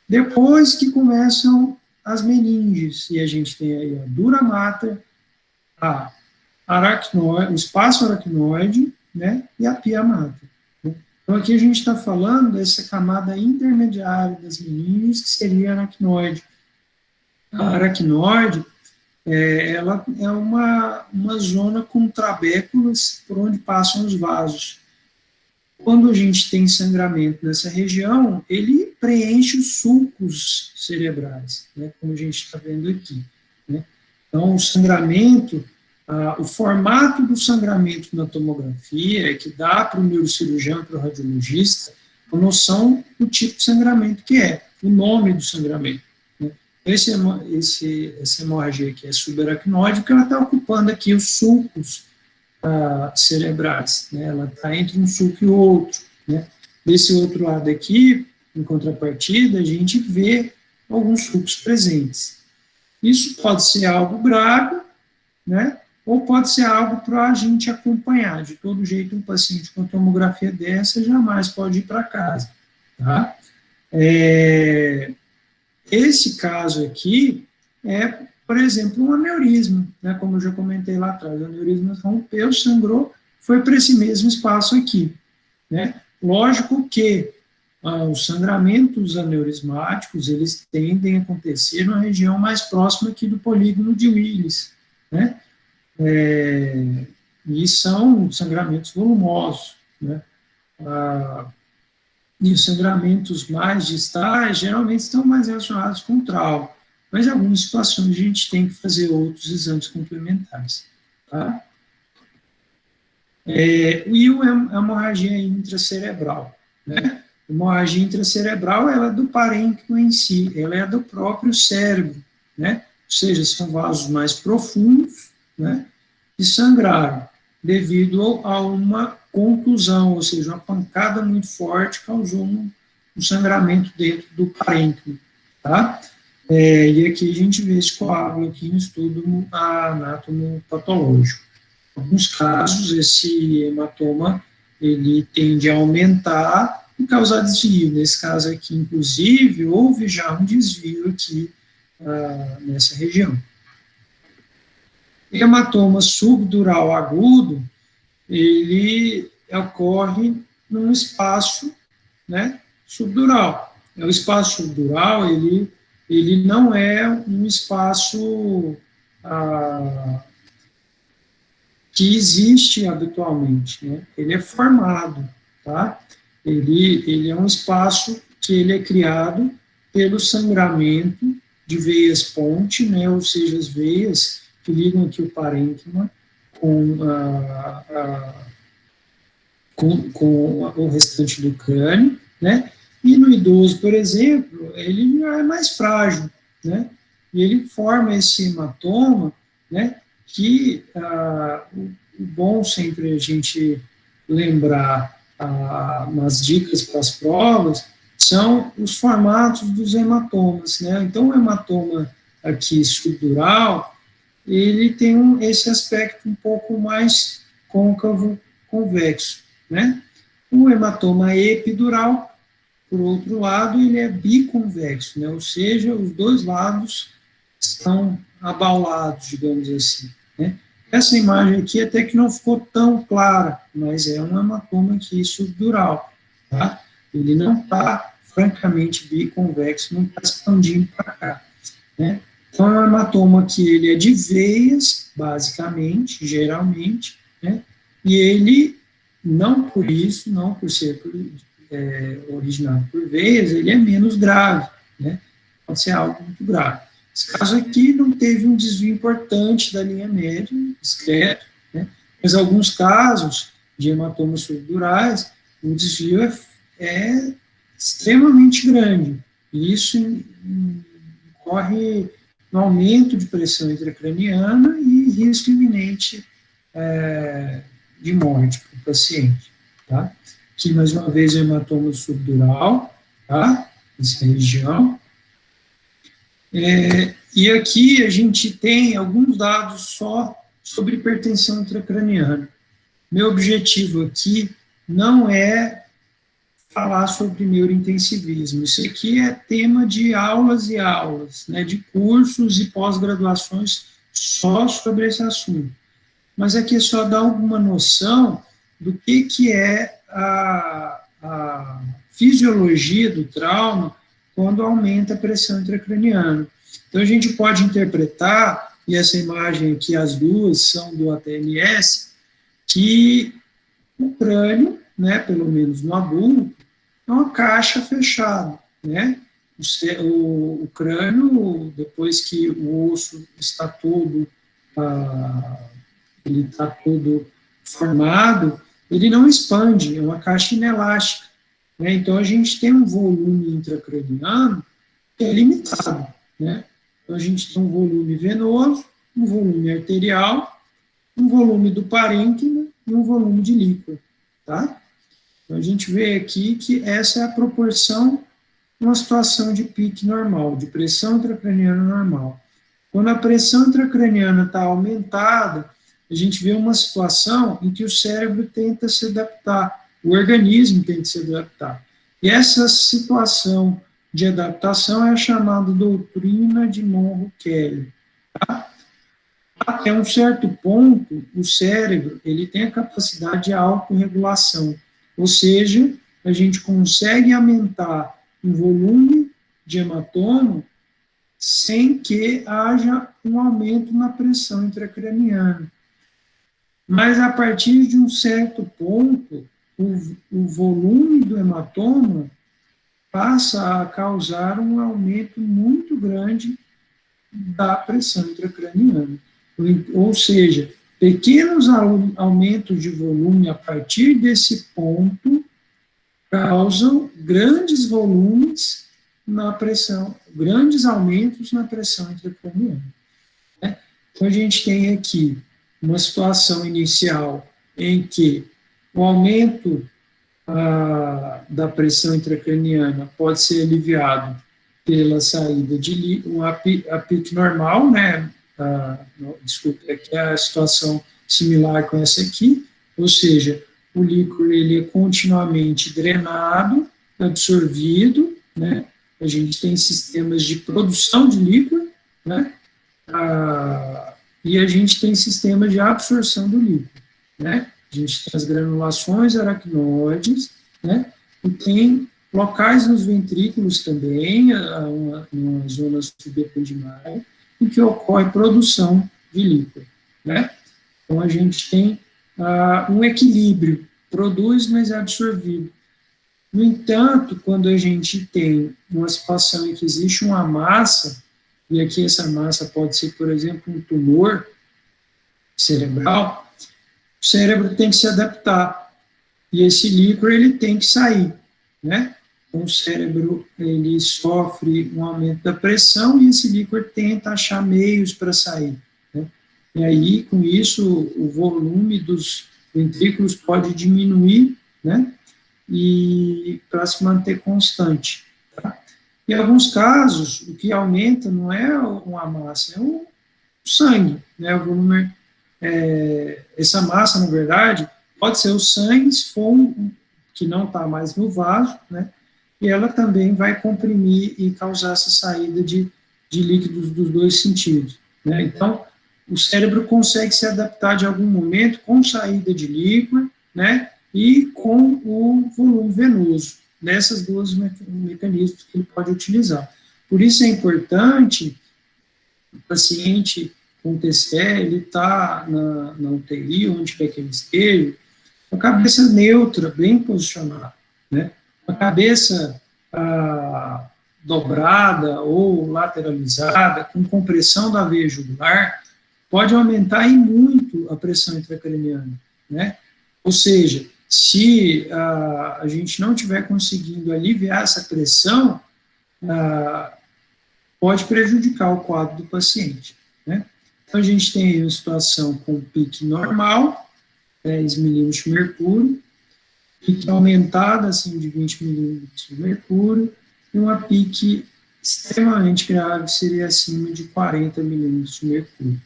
Depois que começam as meninges, e a gente tem aí a dura mater, a aracnoide, o espaço aracnoide, né, e a pia mater. Então aqui a gente está falando dessa camada intermediária das meninges, que seria a aracnoide. A aracnoide, ela é uma zona com trabéculas por onde passam os vasos. Quando a gente tem sangramento nessa região, ele preenche os sulcos cerebrais, né, como a gente está vendo aqui. Né? Então, o sangramento, o formato do sangramento na tomografia é que dá para o neurocirurgião, para o radiologista, a noção do tipo de sangramento que é, o nome do sangramento. Né? Essa hemorragia aqui é subaracnoide, porque ela está ocupando aqui os sulcos cerebrais, né? Ela está entre um sulco e outro, né? Desse outro lado aqui, em contrapartida, a gente vê alguns sulcos presentes. Isso pode ser algo grave, né? Ou pode ser algo para a gente acompanhar. De todo jeito, um paciente com tomografia dessa jamais pode ir para casa, tá? Esse caso aqui é, por exemplo, um aneurisma, né, como eu já comentei lá atrás, o aneurisma rompeu, sangrou, foi para esse mesmo espaço aqui. Né? Lógico que os sangramentos aneurismáticos, eles tendem a acontecer na região mais próxima aqui do polígono de Willis, né? E são sangramentos volumosos, né? E os sangramentos mais distais geralmente estão mais relacionados com trauma. Mas em algumas situações a gente tem que fazer outros exames complementares. Tá? E a hemorragia intracerebral. Né? A hemorragia intracerebral ela é do parênquima em si, ela é do próprio cérebro. Né? Ou seja, são vasos mais profundos, né, que sangraram devido a uma contusão, ou seja, uma pancada muito forte causou um sangramento dentro do parênquima. Tá? E aqui a gente vê esse coágulo aqui no estudo anatomopatológico. Em alguns casos, esse hematoma ele tende a aumentar e causar desvio. Nesse caso aqui, inclusive, houve já um desvio aqui nessa região. Hematoma subdural agudo, ele ocorre num espaço, né, subdural. O espaço subdural, ele não é um espaço que existe habitualmente, né? Ele é formado, tá? Ele é um espaço que ele é criado pelo sangramento de veias ponte, né? Ou seja, as veias que ligam aqui o parênquima com o restante do crânio, né? E no idoso, por exemplo, ele é mais frágil, né? E ele forma esse hematoma, né? Que o bom sempre a gente lembrar nas dicas para as provas são os formatos dos hematomas, né? Então, o hematoma aqui subdural, ele tem esse aspecto um pouco mais côncavo, convexo, né? O hematoma epidural, por outro lado, ele é biconvexo, né? Ou seja, os dois lados estão abaulados, digamos assim, né? Essa imagem aqui até que não ficou tão clara, mas é um hematoma aqui subdural, tá? Ele não está francamente biconvexo, não está expandindo para cá, né? Então, é um hematoma que ele é de veias, basicamente, geralmente, né? E ele, não por isso, não por ser originado por veias, ele é menos grave, né? Pode ser algo muito grave. Esse caso aqui não teve um desvio importante da linha média, discreto, né? Mas alguns casos de hematomas subdurais, o desvio é extremamente grande. E isso ocorre no aumento de pressão intracraniana e risco iminente de morte para o paciente. Tá? Aqui, mais uma vez, o hematoma subdural, tá? Essa região. E aqui a gente tem alguns dados só sobre hipertensão intracraniana. Meu objetivo aqui não é falar sobre neurointensivismo. Isso aqui é tema de aulas e aulas, né, de cursos e pós-graduações só sobre esse assunto. Mas aqui é só dar alguma noção do que é a fisiologia do trauma quando aumenta a pressão intracraniana. Então, a gente pode interpretar, e essa imagem aqui, as duas são do ATLS, que o crânio, né, pelo menos no adulto, é uma caixa fechada, né? O crânio, depois que o osso está todo, ele está todo formado, ele não expande, é uma caixa inelástica, né? Então, a gente tem um volume intracraniano que é limitado, né? Então, a gente tem um volume venoso, um volume arterial, um volume do parênquima e um volume de líquor, tá? Então, a gente vê aqui que essa é a proporção numa situação de pique normal, de pressão intracraniana normal. Quando a pressão intracraniana está aumentada, a gente vê uma situação em que o cérebro tenta se adaptar, o organismo tenta se adaptar. E essa situação de adaptação é a chamada doutrina de Monro-Kelly. Tá? Até um certo ponto, o cérebro ele tem a capacidade de autorregulação, ou seja, a gente consegue aumentar o volume de hematoma sem que haja um aumento na pressão intracraniana. Mas a partir de um certo ponto, o volume do hematoma passa a causar um aumento muito grande da pressão intracraniana. Ou seja, pequenos aumentos de volume a partir desse ponto causam grandes volumes na pressão, grandes aumentos na pressão intracraniana. Né? Então, a gente tem aqui uma situação inicial em que o aumento da pressão intracraniana pode ser aliviado pela saída de a pique normal, né? Desculpe, aqui é a situação similar com essa aqui, ou seja, o líquor ele é continuamente drenado, absorvido, né? A gente tem sistemas de produção de líquor, né? E a gente tem sistemas de absorção do líquor, né? A gente tem as granulações aracnoides, né? E tem locais nos ventrículos também, uma zona subependinária, em que ocorre produção de líquor, né? Então, a gente tem um equilíbrio, produz, mas é absorvido. No entanto, quando a gente tem uma situação em que existe uma massa, e aqui essa massa pode ser, por exemplo, um tumor cerebral, o cérebro tem que se adaptar, e esse líquor ele tem que sair, né? Então, o cérebro ele sofre um aumento da pressão e esse líquor tenta achar meios para sair, né? E aí, com isso, o volume dos ventrículos pode diminuir, né? E para se manter constante. Tá? Em alguns casos, o que aumenta não é uma massa, é o sangue, né? O volume, essa massa, na verdade, pode ser o sangue, se for que não está mais no vaso, né? E ela também vai comprimir e causar essa saída de líquidos dos dois sentidos, né? Então, o cérebro consegue se adaptar de algum momento com saída de líquido, né? E com o volume venoso, dessas duas mecanismos que ele pode utilizar. Por isso é importante o paciente com TCE, ele está na UTI, onde quer que ele esteja, com a cabeça neutra, bem posicionada, né? A cabeça dobrada ou lateralizada, com compressão da veia jugular, pode aumentar e muito a pressão intracraniana, né? Ou seja, se a gente não estiver conseguindo aliviar essa pressão, pode prejudicar o quadro do paciente, né? Então, a gente tem uma situação com pique normal, 10 milímetros de mercúrio, pique aumentada, assim, de 20 milímetros de mercúrio, e uma pique extremamente grave seria acima de 40 milímetros de mercúrio.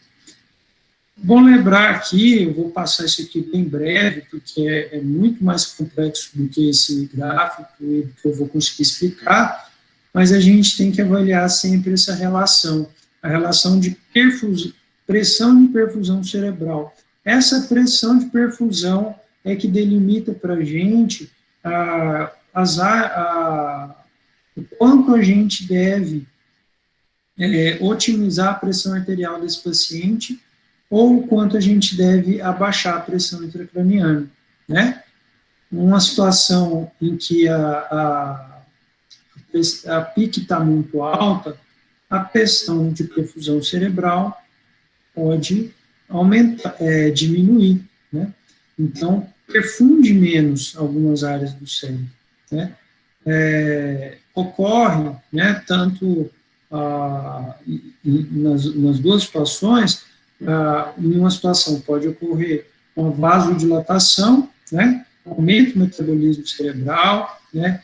Bom lembrar aqui, eu vou passar isso aqui bem breve, porque é muito mais complexo do que esse gráfico e do que eu vou conseguir explicar, mas a gente tem que avaliar sempre essa relação, a relação de pressão de perfusão cerebral. Essa pressão de perfusão é que delimita para a gente o quanto a gente deve otimizar a pressão arterial desse paciente ou o quanto a gente deve abaixar a pressão intracraniana, né? Numa situação em que a PIC está muito alta, a pressão de perfusão cerebral pode aumentar, diminuir, né? Então, perfunde menos algumas áreas do cérebro, né? Ocorre, né, tanto nas duas situações, em uma situação pode ocorrer uma vasodilatação, né, aumento do metabolismo cerebral, né,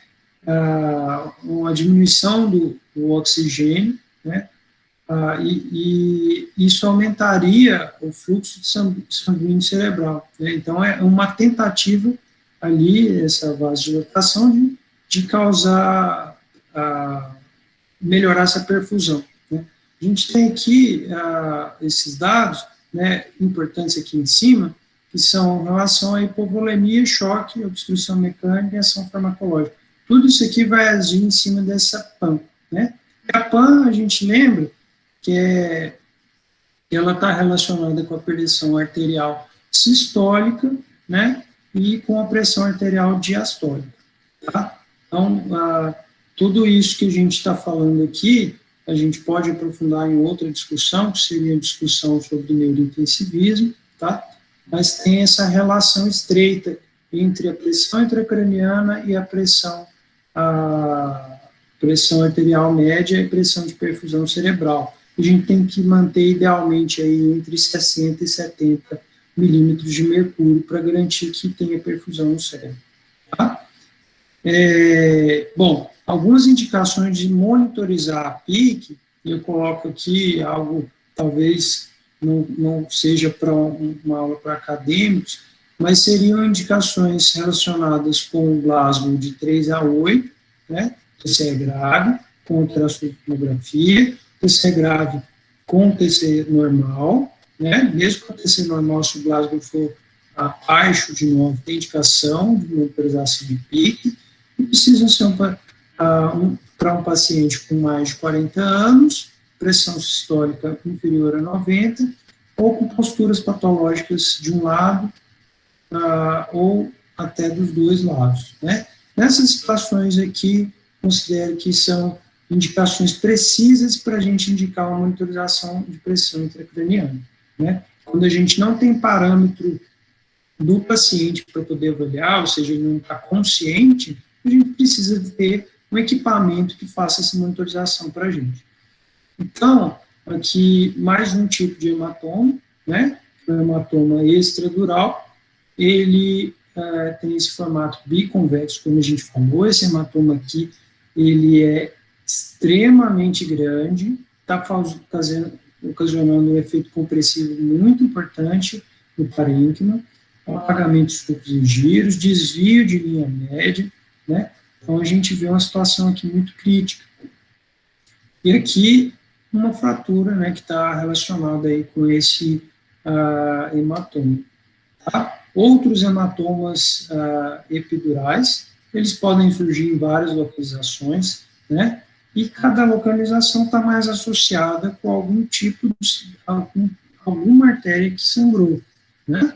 uma diminuição do oxigênio, né, e isso aumentaria o fluxo sanguíneo cerebral, né. Então, é uma tentativa ali, essa vasodilatação, de causar, melhorar essa perfusão, né. A gente tem aqui esses dados, né, importantes aqui em cima, que são em relação à hipovolemia, choque, obstrução mecânica e ação farmacológica. Tudo isso aqui vai agir em cima dessa PAN, né. E a PAN, a gente lembra que ela está relacionada com a pressão arterial sistólica, né, e com a pressão arterial diastólica, tá? Então, tudo isso que a gente está falando aqui, a gente pode aprofundar em outra discussão, que seria a discussão sobre neurointensivismo, tá? Mas tem essa relação estreita entre a pressão intracraniana e a pressão arterial média e pressão de perfusão cerebral. A gente tem que manter idealmente aí entre 60 e 70 milímetros de mercúrio para garantir que tenha perfusão no cérebro, tá? Bom, algumas indicações de monitorizar a PIC, eu coloco aqui algo, talvez não seja para uma aula para acadêmicos, mas seriam indicações relacionadas com o Glasgow de 3 a 8, né, TC grave, com ultrassonografia, TC grave com TC normal, né, mesmo com TC normal, se o Glasgow for abaixo de 9, tem indicação de monitorização de PIC, e precisa ser para um paciente com mais de 40 anos, pressão sistólica inferior a 90, ou com posturas patológicas de um lado, ou até dos dois lados, né? Nessas situações aqui, considero que são indicações precisas para a gente indicar uma monitorização de pressão intracraniana, né? Quando a gente não tem parâmetro do paciente para poder avaliar, ou seja, ele não está consciente, a gente precisa ter um equipamento que faça essa monitorização para a gente. Então, aqui, mais um tipo de hematoma, né, o hematoma extradural, ele tem esse formato biconvexo, como a gente falou, esse hematoma aqui, ele é extremamente grande, está ocasionando um efeito compressivo muito importante no parênquima, apagamento dos fluxos e giros, desvio de linha média, né? Então, a gente vê uma situação aqui muito crítica. E aqui, uma fratura, né, que está relacionada aí com esse hematoma. Tá? Outros hematomas epidurais, eles podem surgir em várias localizações, né? E cada localização está mais associada com algum tipo de, alguma artéria que sangrou, né?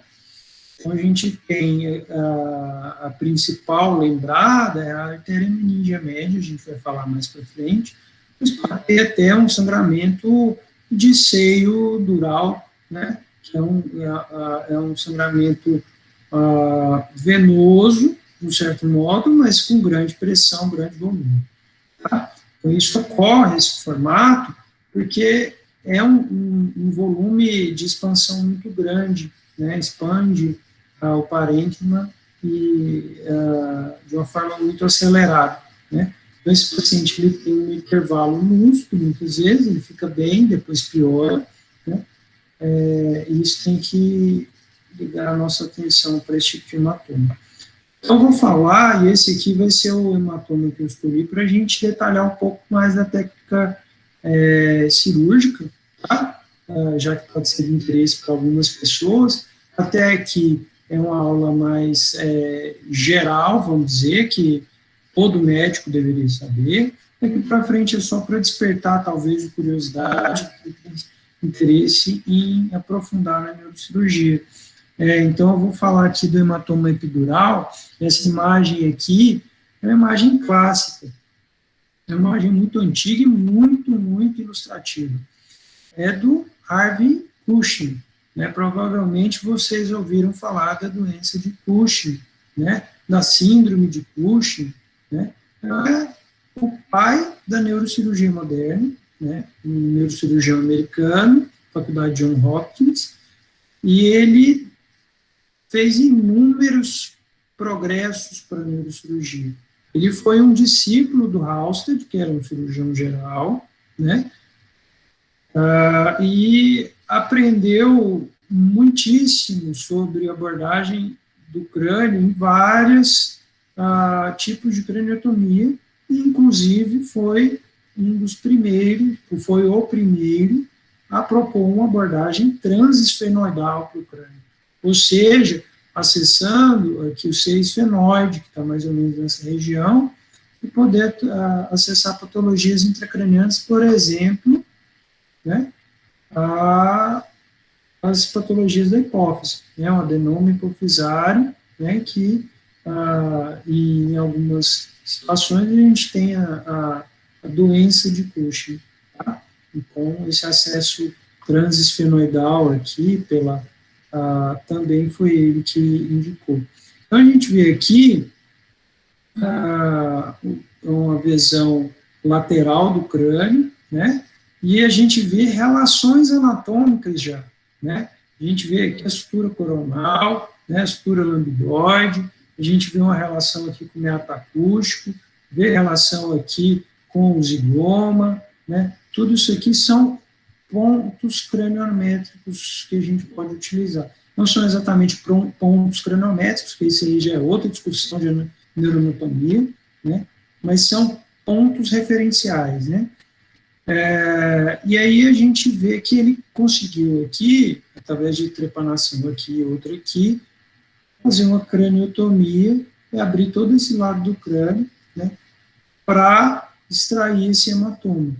Então, a gente tem a principal lembrada, é a artéria meningia média, a gente vai falar mais para frente, mas pode ter até um sangramento de seio dural, né, que é um sangramento venoso, de um certo modo, mas com grande pressão, grande volume. Tá? Então, isso ocorre, esse formato, porque é um volume de expansão muito grande, né, expande o parênquima e de uma forma muito acelerada, né? Então, esse paciente ele tem um intervalo lúcido, muitas vezes, ele fica bem, depois piora, né? E isso tem que ligar a nossa atenção para esse tipo de hematoma. Então, eu vou falar, e esse aqui vai ser o hematoma que eu escolhi, para a gente detalhar um pouco mais da técnica cirúrgica, tá? Já que pode ser de interesse para algumas pessoas. Até aqui é uma aula mais geral, vamos dizer, que todo médico deveria saber. Daqui para frente é só para despertar, talvez, curiosidade, interesse em aprofundar na neurocirurgia. Então, eu vou falar aqui do hematoma epidural. Essa imagem aqui é uma imagem clássica, é uma imagem muito antiga e muito, muito ilustrativa. É do Harvey Cushing, né? Provavelmente vocês ouviram falar da doença de Cushing, né? Da síndrome de Cushing, né? É o pai da neurocirurgia moderna, né? Um neurocirurgião americano, Faculdade Johns Hopkins, e ele fez inúmeros progressos para a neurocirurgia. Ele foi um discípulo do Halsted, que era um cirurgião geral, né? E aprendeu muitíssimo sobre abordagem do crânio em vários tipos de craniotomia, e inclusive foi um dos primeiros, foi o primeiro a propor uma abordagem transesfenoidal para o crânio. Ou seja, acessando aqui o seio esfenoide, que está mais ou menos nessa região, e poder acessar patologias intracranianas, por exemplo, né, as patologias da hipófise, né, o adenoma hipofisário, né, que em algumas situações a gente tem a doença de Cushing. Tá? Então, esse acesso transesfenoidal aqui, também foi ele que indicou. Então, a gente vê aqui uma visão lateral do crânio, né? E a gente vê relações anatômicas já, né? A gente vê aqui a sutura coronal, né, a sutura lambidoide, a gente vê uma relação aqui com o meatacústico, vê relação aqui com o zigoma, né? Tudo isso aqui são pontos craniométricos que a gente pode utilizar. Não são exatamente pontos craniométricos, que isso aí já é outra discussão de neuroanatomia, né? Mas são pontos referenciais, né? E aí a gente vê que ele conseguiu aqui, através de trepanação aqui e outra aqui, fazer uma craniotomia e abrir todo esse lado do crânio, né, para extrair esse hematoma,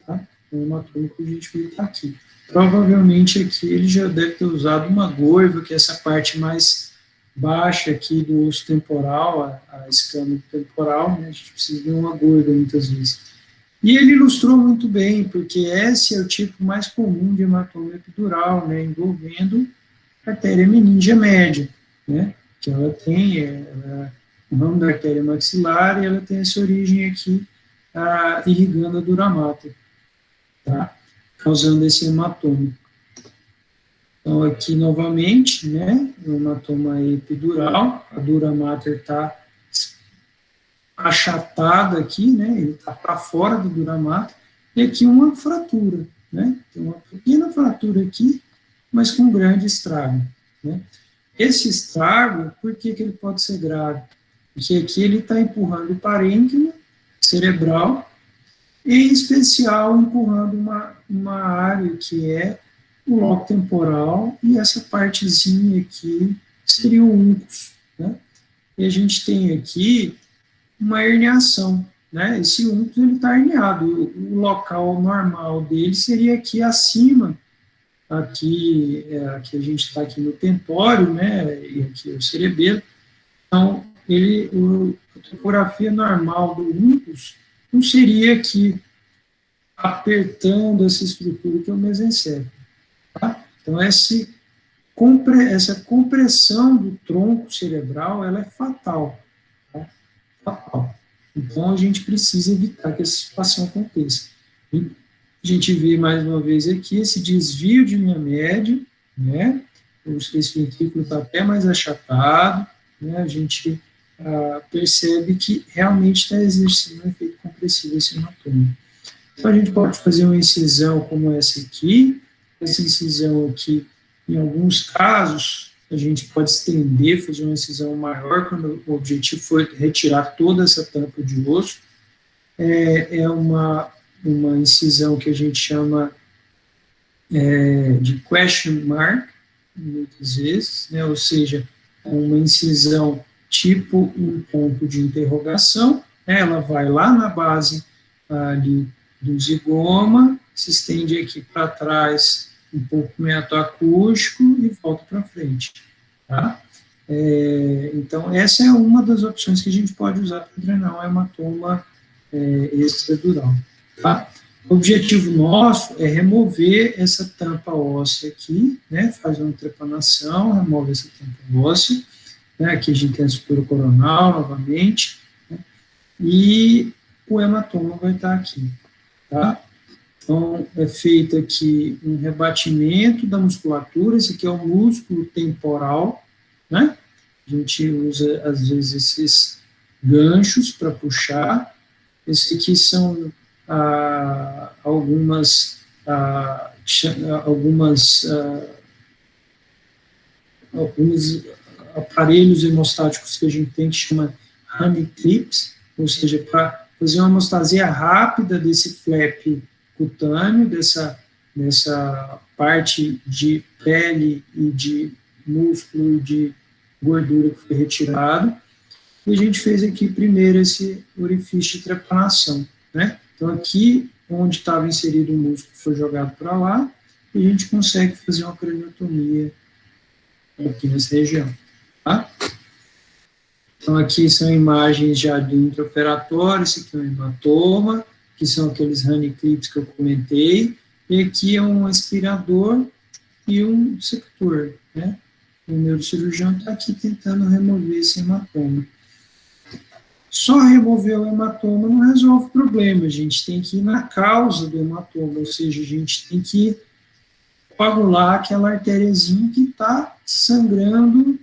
tá? O hematoma que a gente vê está aqui. Provavelmente aqui ele já deve ter usado uma goiva, que é essa parte mais baixa aqui do osso temporal, a escama temporal, né, a gente precisa de uma goiva muitas vezes. E ele ilustrou muito bem, porque esse é o tipo mais comum de hematoma epidural, né, envolvendo artéria meníngea média, né, que ela tem o ramo da artéria maxilar, e ela tem essa origem aqui, irrigando a dura mater, tá, causando esse hematoma. Então, aqui novamente, né, o hematoma epidural, a dura mater está achatada aqui, né, ele está para fora do dura mater, e aqui uma fratura, né, tem uma pequena fratura aqui, mas com grande estrago, né. Esse estrago, por que ele pode ser grave? Porque aqui ele está empurrando o parênquima cerebral, e, em especial, empurrando uma área que é o lobo temporal, e essa partezinha aqui seria o uncus, né, e a gente tem aqui uma herniação, né? Esse uncus ele está herniado. O local normal dele seria aqui acima, aqui a gente está aqui no tempóreo, né? E aqui é o cerebelo. Então, a topografia normal do uncus não seria aqui apertando essa estrutura que é o mesencéfalo, tá? Então, essa compressão do tronco cerebral, ela é fatal. Fatal. Então, a gente precisa evitar que essa situação aconteça. E a gente vê, mais uma vez aqui, esse desvio de linha média, né? Esse ventrículo está até mais achatado, né? A gente percebe que realmente está exercendo um efeito compressor. compressiva esse hematoma. Então, a gente pode fazer uma incisão como essa aqui. Essa incisão aqui, em alguns casos, a gente pode estender, fazer uma incisão maior, quando o objetivo for retirar toda essa tampa de osso. É uma incisão que a gente chama de question mark, muitas vezes, né? Ou seja, uma incisão tipo um ponto de interrogação, né? Ela vai lá na base ali do zigoma, se estende aqui para trás um pouco metoacústico e volta para frente, tá? Então, essa é uma das opções que a gente pode usar para drenar um hematoma extradural, tá? O objetivo nosso é remover essa tampa óssea aqui, né, fazer uma trepanação, remove essa tampa óssea, né, aqui a gente tem a estrutura coronal novamente, né, e o hematoma vai estar aqui, tá? Então, é feito aqui um rebatimento da musculatura, esse aqui é o músculo temporal, né, a gente usa, às vezes, esses ganchos para puxar, esse aqui são alguns aparelhos hemostáticos que a gente tem que chama honey clips, ou seja, para fazer uma hemostasia rápida desse flap cutâneo, dessa parte de pele e de músculo e de gordura que foi retirado. E a gente fez aqui primeiro esse orifício de trepanação, né? Então, aqui, onde estava inserido o músculo, foi jogado para lá, e a gente consegue fazer uma craniotomia aqui nessa região, tá? Então, aqui são imagens já do intraoperatório, esse aqui é um hematoma, que são aqueles honey clips que eu comentei, e aqui é um aspirador e um sector, né? O neurocirurgião está aqui tentando remover esse hematoma. Só remover o hematoma não resolve o problema, a gente tem que ir na causa do hematoma, ou seja, a gente tem que coagular aquela artériazinha que está sangrando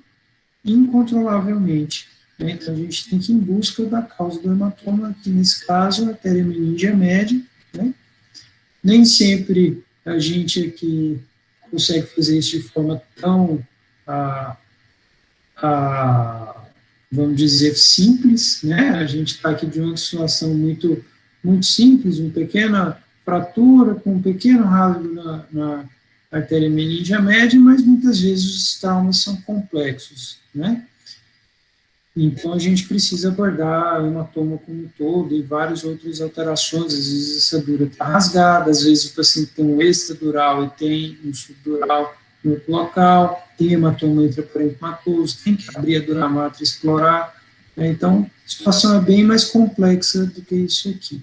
incontrolavelmente, né? Então, a gente tem que ir em busca da causa do hematoma, que nesse caso, a artéria meningea média, né? Nem sempre a gente aqui consegue fazer isso de forma tão vamos dizer, simples, né? A gente está aqui de uma situação muito simples, uma pequena fratura com um pequeno rasgo na artéria meningea média, mas muitas vezes os traumas são complexos, né? Então, a gente precisa abordar o hematoma como um todo e várias outras alterações. Às vezes, essa dura está rasgada, às vezes o paciente tem um extradural e tem um subdural no outro local, tem hematoma intraparenquimatoso, tem que abrir a dura mater e explorar, né? Então, a situação é bem mais complexa do que isso aqui.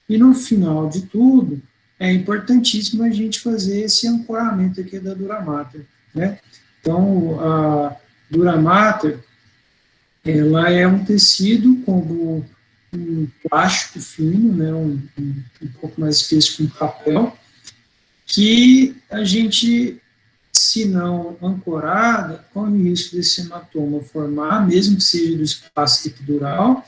E no final de tudo, é importantíssimo a gente fazer esse ancoramento aqui da dura mater, né? Então, a dura mater, ela é um tecido como um plástico fino, né, um pouco mais espesso que um papel, que a gente, se não ancorada, corre o risco desse hematoma formar, mesmo que seja do espaço epidural,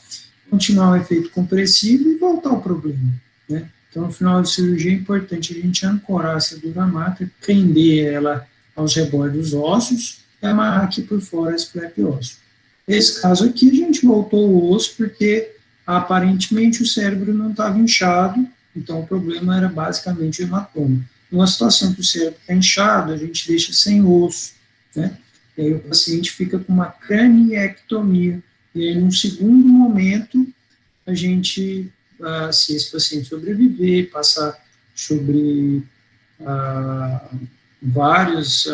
continuar o efeito compressivo e voltar ao problema, né? Então, no final da cirurgia, é importante a gente ancorar essa dura mater, prender ela aos rebordos ósseos e amarrar aqui por fora esse flap ósseo. Nesse caso aqui, a gente voltou o osso porque, aparentemente, o cérebro não estava inchado, então o problema era basicamente o hematoma. Numa situação que o cérebro está inchado, a gente deixa sem osso, né? E aí o paciente fica com uma craniectomia. E aí, num segundo momento, a gente, se esse paciente sobreviver, passar sobre várias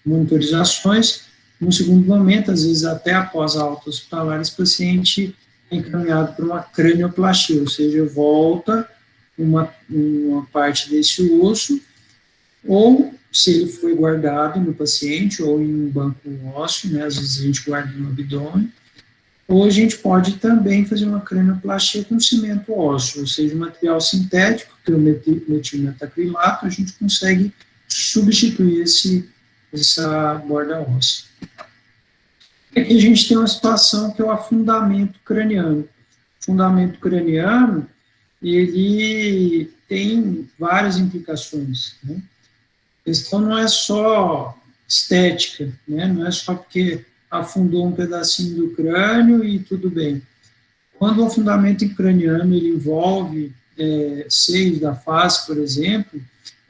monitorizações, no segundo momento, às vezes até após a alta hospitalar, esse paciente é encaminhado para uma cranioplastia, ou seja, volta uma parte desse osso, ou se ele foi guardado no paciente, ou em um banco ósseo, né, às vezes a gente guarda no abdômen, ou a gente pode também fazer uma cranioplastia com cimento ósseo, ou seja, material sintético, que é o metilmetacrilato, a gente consegue substituir essa borda óssea. Aqui a gente tem uma situação que é o afundamento craniano. fundamento craniano, ele tem várias implicações, né? A questão não é só estética, né? Não é só porque afundou um pedacinho do crânio e tudo bem. Quando o fundamento craniano ele envolve seios da face, por exemplo,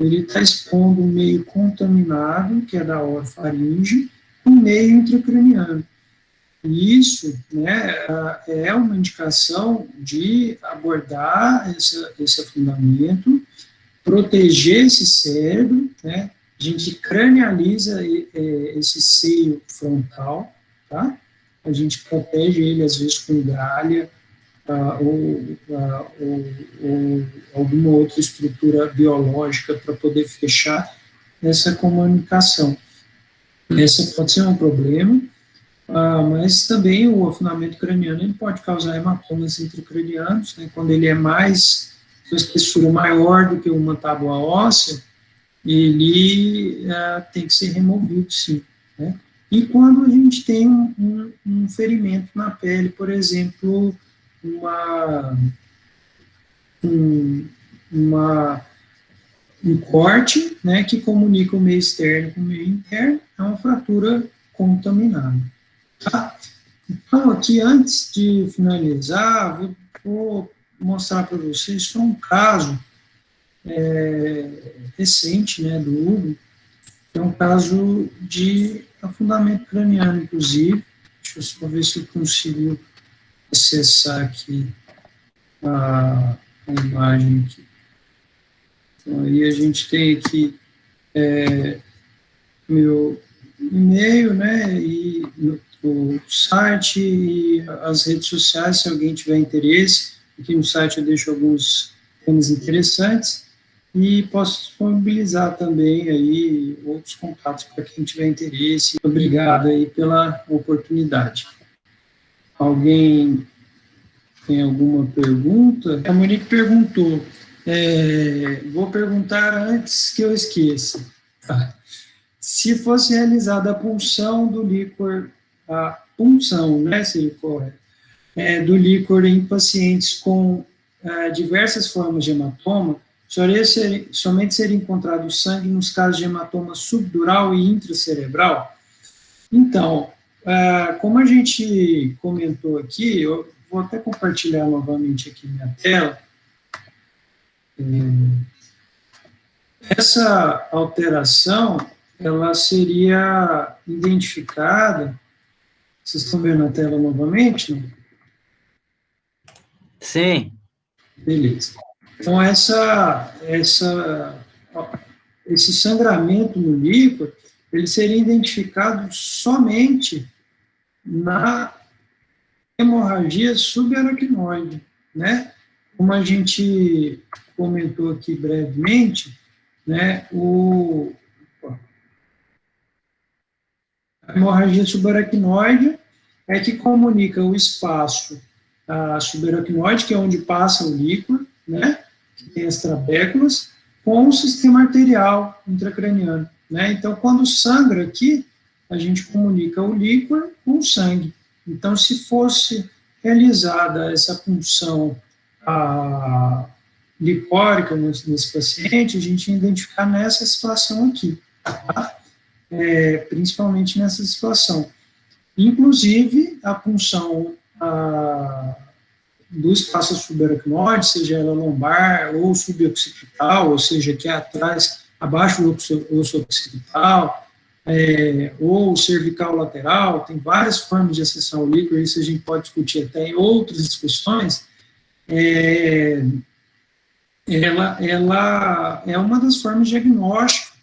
ele está expondo um meio contaminado, que é da orofaringe, um meio intracraniano. E isso, né, é uma indicação de abordar esse afundamento, proteger esse cérebro, né, a gente cranializa esse seio frontal, tá? A gente protege ele, às vezes, com gralha, ou alguma outra estrutura biológica para poder fechar essa comunicação. Esse pode ser um problema, mas também o afundamento craniano ele pode causar hematomas intracranianos, né, quando ele é mais, uma espessura maior do que uma tábua óssea, ele tem que ser removido, sim, né? E quando a gente tem um ferimento na pele, por exemplo, um corte, né, que comunica o meio externo com o meio interno, é uma fratura contaminada. Tá? Então, aqui, antes de finalizar, vou mostrar para vocês só um caso recente, né, do Hugo, que é um caso de afundamento craniano, inclusive. Deixa eu só ver se eu consigo acessar aqui a imagem aqui. Então, aí a gente tem aqui meu e-mail, né, e o site e as redes sociais, se alguém tiver interesse. Aqui no site eu deixo alguns temas interessantes e posso disponibilizar também aí outros contatos para quem tiver interesse. Obrigado aí pela oportunidade. Alguém tem alguma pergunta? A Monique perguntou, vou perguntar antes que eu esqueça. Tá. Se fosse realizada a punção do líquor, a punção, né, se for, do líquor em pacientes com diversas formas de hematoma, somente seria encontrado sangue nos casos de hematoma subdural e intracerebral? Então, como a gente comentou aqui, eu vou até compartilhar novamente aqui minha tela. Essa alteração, ela seria identificada. Vocês estão vendo a tela novamente? Não? Sim. Beleza. Então, esse sangramento no líquor, ele seria identificado somente na hemorragia subaracnoide, né? Como a gente comentou aqui brevemente, né, a hemorragia subaracnoide é que comunica o espaço subaracnoide, que é onde passa o líquor, né, que tem as trabéculas, com o sistema arterial intracraniano, né? Então, quando sangra aqui, a gente comunica o líquor com o sangue. Então, se fosse realizada essa punção licórica nesse paciente, a gente ia identificar nessa situação aqui, tá? Principalmente nessa situação. Inclusive, a punção do espaço subaracnoide, seja ela lombar ou suboccipital, ou seja, que é atrás, abaixo do osso occipital, ou cervical lateral, tem várias formas de acessar o líquor, isso a gente pode discutir até em outras discussões. Ela é uma das formas de diagnóstico.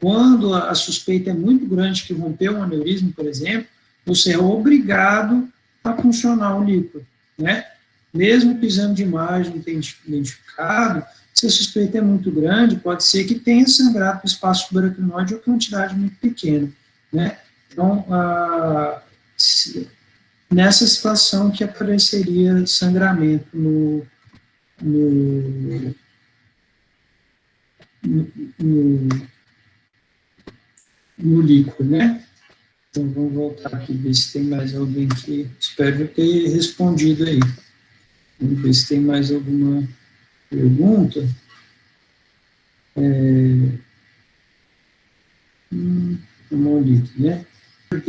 Quando a suspeita é muito grande que rompeu um aneurisma, por exemplo, você é obrigado a funcionar o líquor, né? Mesmo que o exame de imagem não tenha identificado, se a suspeita é muito grande, pode ser que tenha sangrado no espaço subaracnoide ou quantidade muito pequena, né? Então, nessa situação que apareceria sangramento no líquor, né? Então, vamos voltar aqui, ver se tem mais alguém que espero ter respondido aí. Vamos ver se tem mais alguma pergunta. Vamos olhar aqui, né?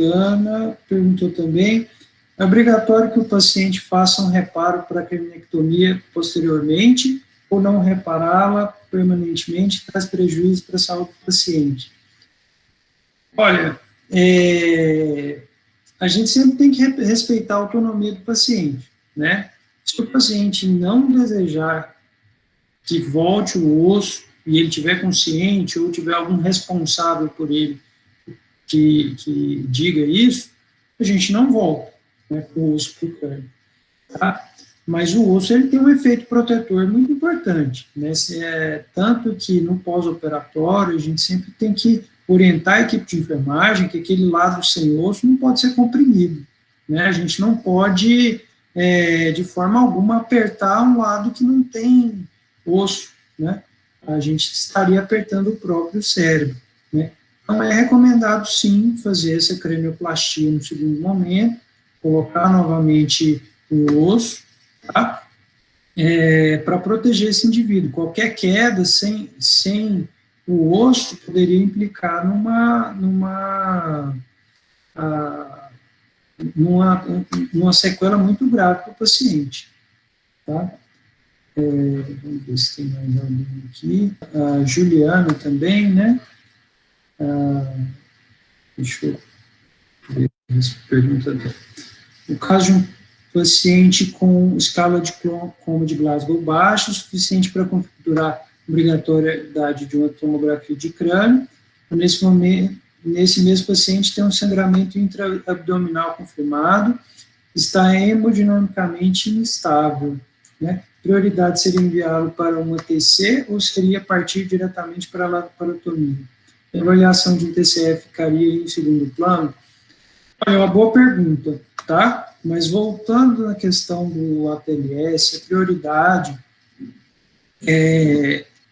Ana perguntou também, é obrigatório que o paciente faça um reparo para a cranioectomia posteriormente ou não repará-la permanentemente traz prejuízo para a saúde do paciente? Olha, a gente sempre tem que respeitar a autonomia do paciente, né? Se o paciente não desejar que volte o osso e ele tiver consciente ou tiver algum responsável por ele que diga isso, a gente não volta, né, com o osso para o crânio, tá? Mas o osso ele tem um efeito protetor muito importante, né? Tanto que no pós-operatório a gente sempre tem que orientar a equipe de enfermagem que aquele lado sem osso não pode ser comprimido, né? A gente não pode, de forma alguma, apertar um lado que não tem osso, né? A gente estaria apertando o próprio cérebro, né? Então, é recomendado, sim, fazer essa cranioplastia no segundo momento, colocar novamente o osso, tá? Para proteger esse indivíduo. Qualquer queda sem o osso poderia implicar numa sequela muito grave para o paciente, tá? Vamos ver se tem mais alguém aqui. A Juliana também, né? Deixa eu ver essa pergunta dela. No caso de um paciente com escala de coma de Glasgow baixa, o suficiente para configurar a obrigatoriedade de uma tomografia de crânio, nesse momento, nesse mesmo paciente tem um sangramento intraabdominal confirmado, está hemodinamicamente instável, né? Prioridade seria enviá-lo para uma TC ou seria partir diretamente para a laparotomia? A avaliação de um TCE ficaria em segundo plano? É uma boa pergunta, tá? Mas voltando na questão do ATLS, a prioridade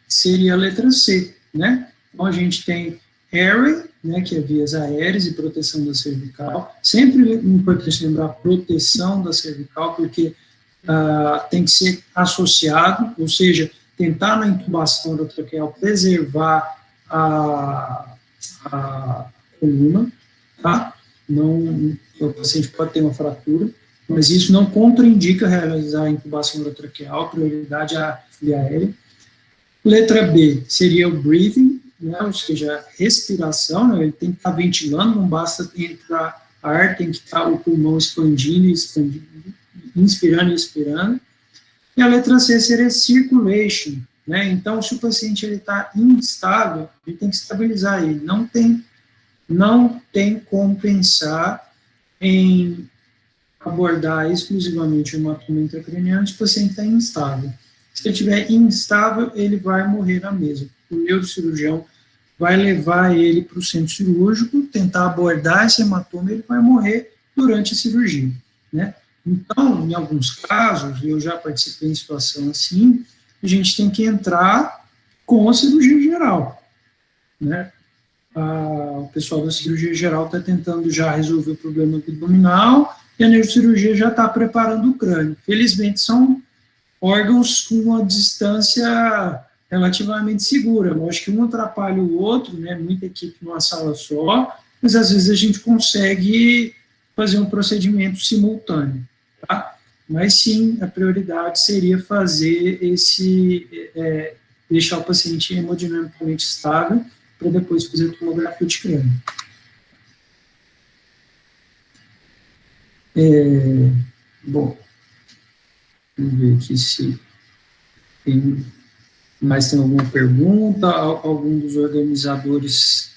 seria a letra C, né? Então a gente tem airway, né, que é vias aéreas e proteção da cervical. Sempre é importante lembrar proteção da cervical, porque tem que ser associado, ou seja, tentar na intubação da traqueal preservar a coluna, tá? Não, o paciente pode ter uma fratura, mas isso não contraindica realizar a intubação da traqueal, prioridade à via aérea. Letra B seria o breathing, né, ou seja, respiração, né, ele tem que estar ventilando, não basta entrar ar, tem que estar o pulmão expandindo, inspirando e expirando. E a letra C seria circulation, né, então se o paciente está instável, ele tem que estabilizar ele, não tem como pensar em abordar exclusivamente o hematoma intracraniano se o paciente está instável. Se ele estiver instável, ele vai morrer na mesma. O neurocirurgião vai levar ele para o centro cirúrgico, tentar abordar esse hematoma, e ele vai morrer durante a cirurgia, né? Então, em alguns casos, eu já participei em situação assim, a gente tem que entrar com a cirurgia geral, né? O pessoal da cirurgia geral está tentando já resolver o problema abdominal e a neurocirurgia já está preparando o crânio. Felizmente, são órgãos com uma distância relativamente segura. Lógico que um atrapalha o outro, né? Muita equipe numa sala só, mas às vezes a gente consegue fazer um procedimento simultâneo, tá? Mas sim, a prioridade seria fazer deixar o paciente hemodinamicamente estável para depois fazer a tomografia de crânio. Bom, vamos ver aqui se tem alguma pergunta, algum dos organizadores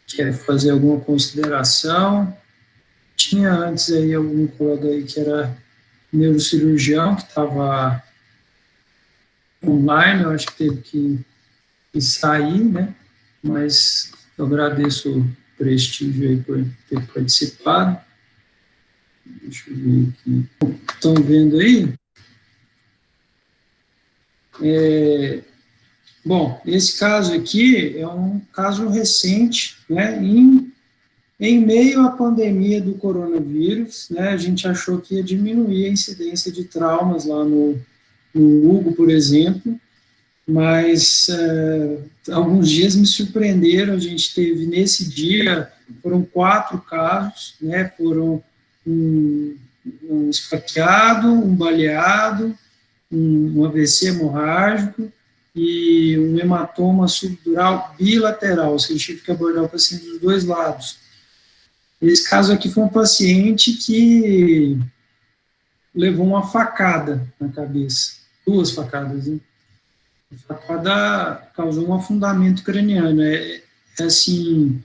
quer fazer alguma consideração. Tinha antes aí algum colega aí que era neurocirurgião, que estava online, eu acho que teve que sair, né? Mas eu agradeço o prestígio aí por ter participado. Deixa eu ver aqui. Estão vendo aí? Bom, esse caso aqui é um caso recente, né, em Em meio à pandemia do coronavírus, né, a gente achou que ia diminuir a incidência de traumas lá no Hugo, por exemplo, mas alguns dias me surpreenderam. A gente teve nesse dia, foram 4 casos, né, foram um esfaqueado, um baleado, um AVC hemorrágico e um hematoma subdural bilateral, ou seja, a gente tive que abordar o paciente dos dois lados. Esse caso aqui foi um paciente que levou uma facada na cabeça, 2 facadas, né? A facada causou um afundamento craniano. Assim,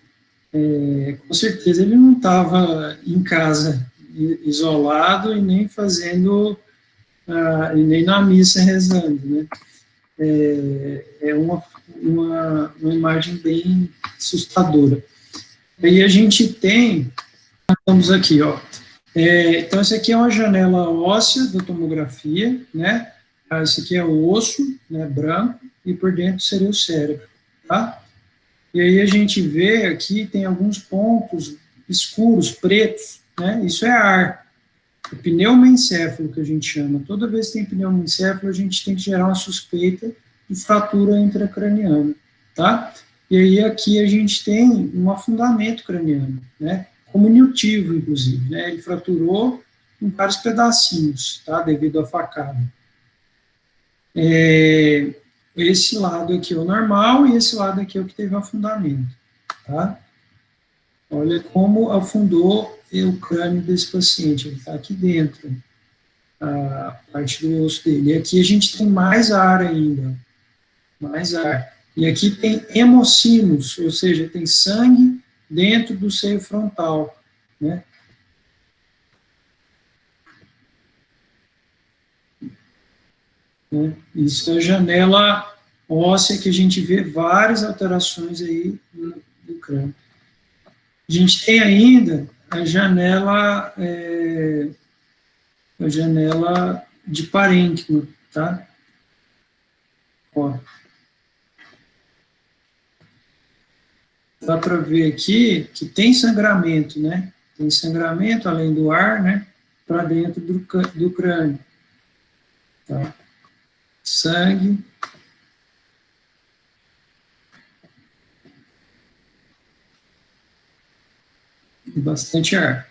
com certeza ele não estava em casa isolado e nem fazendo, e nem na missa rezando, né? É uma imagem bem assustadora. Aí a gente tem, estamos aqui, ó. Então, essa aqui é uma janela óssea da tomografia, né? Esse aqui é o osso, né, branco, e por dentro seria o cérebro, tá? E aí a gente vê aqui, tem alguns pontos escuros, pretos, né? Isso é ar. O pneumoencéfalo, que a gente chama. Toda vez que tem pneumoencéfalo, a gente tem que gerar uma suspeita de fratura intracraniana, tá? E aí aqui a gente tem um afundamento craniano, né? Comunitivo, inclusive, né? Ele fraturou em vários pedacinhos, tá? Devido à facada. Esse lado aqui é o normal e esse lado aqui é o que teve afundamento, tá? Olha como afundou o crânio desse paciente, ele está aqui dentro, a parte do osso dele. E aqui a gente tem mais ar ainda, mais ar. E aqui tem hemocinos, ou seja, tem sangue dentro do seio frontal, né? Isso é a janela óssea que a gente vê várias alterações aí no crânio. A gente tem ainda a janela de parênquima, tá? Ó, dá para ver aqui que tem sangramento, né? Tem sangramento além do ar, né? Para dentro do crânio, tá? Sangue. E bastante ar.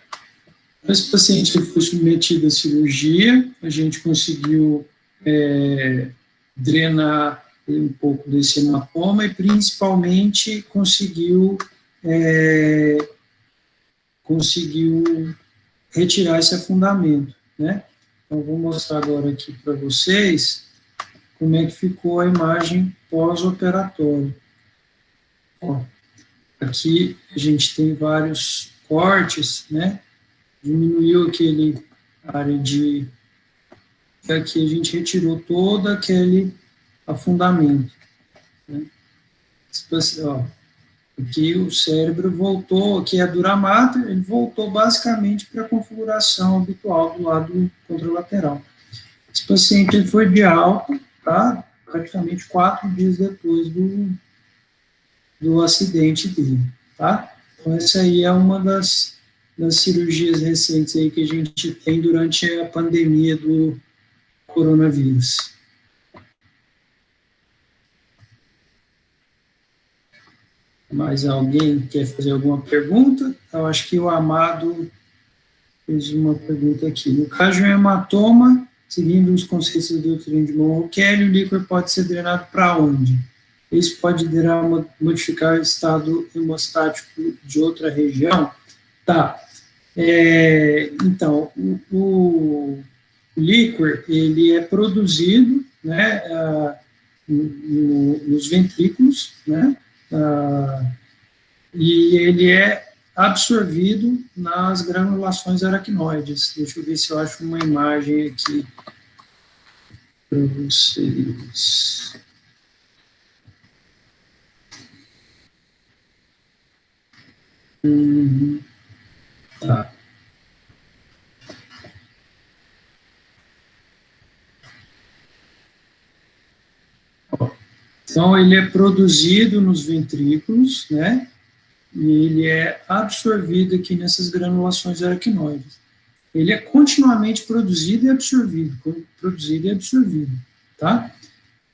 Esse paciente foi submetido à cirurgia, a gente conseguiu drenar um pouco desse hematoma e principalmente conseguiu retirar esse afundamento, né? Então, vou mostrar agora aqui para vocês como é que ficou a imagem pós-operatória. Aqui a gente tem vários cortes, né? Diminuiu aquele área de... Aqui a gente retirou todo aquele afundamento, né? Ó, aqui o cérebro voltou, aqui é a dura mater, ele voltou basicamente para a configuração habitual do lado contralateral. Esse paciente ele foi de alta, tá? Praticamente 4 dias depois do acidente dele, tá? Então, essa aí é uma das cirurgias recentes aí que a gente tem durante a pandemia do coronavírus. Mais alguém quer fazer alguma pergunta? Eu acho que o Amado fez uma pergunta aqui. No caso de um hematoma, seguindo os conceitos do doutrina de Monroe Kelly, o líquor pode ser drenado para onde? Isso pode modificar o estado hemostático de outra região? Tá. Então, o líquor, ele é produzido, né, nos ventrículos, né, e ele é absorvido nas granulações aracnoides. Deixa eu ver se eu acho uma imagem aqui para vocês. Tá. Então, ele é produzido nos ventrículos, né? e ele é absorvido aqui nessas granulações aracnoides. Ele é continuamente produzido e absorvido, tá?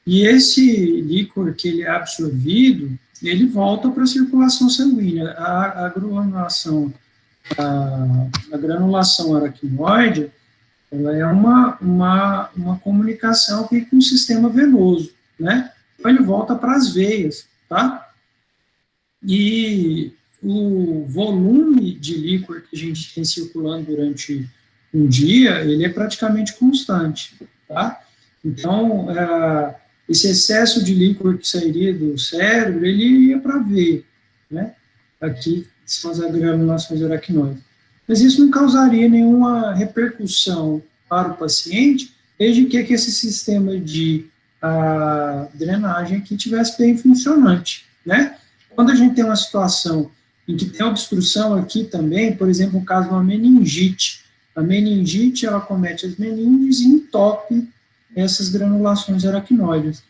E esse líquor que ele é absorvido, ele volta para a circulação sanguínea. A granulação aracnoide, ela é uma comunicação aqui com o sistema venoso, né? Então ele volta para as veias, tá? E o volume de líquor que a gente tem circulando durante um dia, ele é praticamente constante, tá? Então, esse excesso de líquor que sairia do cérebro, ele ia para a veia, né? Aqui são as granulações aracnoides. Mas isso não causaria nenhuma repercussão para o paciente, desde que esse sistema de drenagem aqui tivesse bem funcionante, né? Quando a gente tem uma situação em que tem obstrução aqui também, por exemplo, o caso de uma meningite, a meningite, ela comete as meninges e entope essas granulações aracnoides.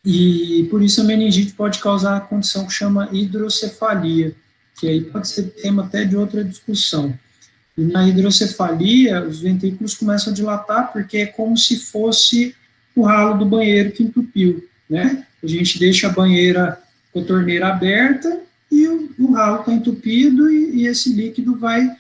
E por isso a meningite pode causar a condição que chama hidrocefalia, que aí pode ser tema até de outra discussão. E na hidrocefalia, os ventrículos começam a dilatar, porque é como se fosse o ralo do banheiro que entupiu, né? A gente deixa a banheira com a torneira aberta e o ralo está entupido e esse líquido vai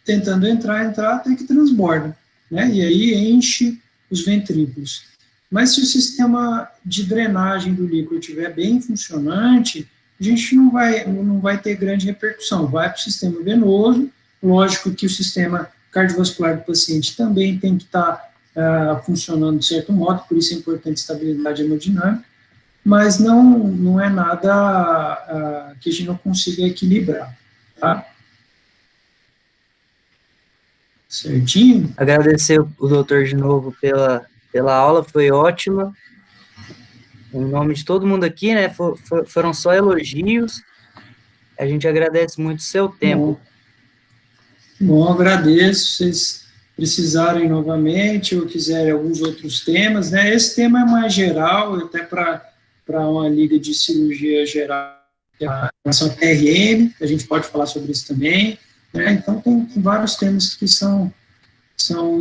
tentando entrar até que transborda, né? E aí enche os ventrículos. Mas se o sistema de drenagem do líquido estiver bem funcionante, a gente não vai ter grande repercussão. Vai para o sistema venoso, lógico que o sistema cardiovascular do paciente também tem que estar funcionando de certo modo, por isso é importante a estabilidade hemodinâmica, mas não é nada que a gente não consiga equilibrar, tá? Certinho? Agradecer o doutor de novo pela aula, foi ótima. Em nome de todo mundo aqui, né, foram só elogios. A gente agradece muito o seu tempo. Bom, agradeço. Se vocês precisarem novamente ou quiserem alguns outros temas, né? Esse tema é mais geral, até para uma liga de cirurgia geral, a TRM, a gente pode falar sobre isso também, né? Então, tem vários temas que são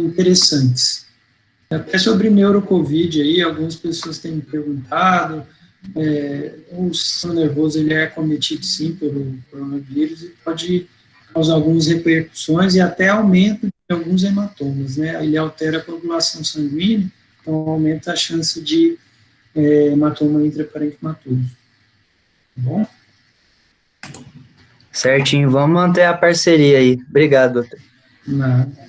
interessantes. Até sobre neurocovid aí, algumas pessoas têm me perguntado, o sistema nervoso ele é acometido sim pelo coronavírus e pode causar algumas repercussões e até aumento de alguns hematomas, né? Ele altera a coagulação sanguínea, então aumenta a chance de hematoma intraparenquimatoso. Tá bom? Certinho, vamos manter a parceria aí. Obrigado, doutor. Nada.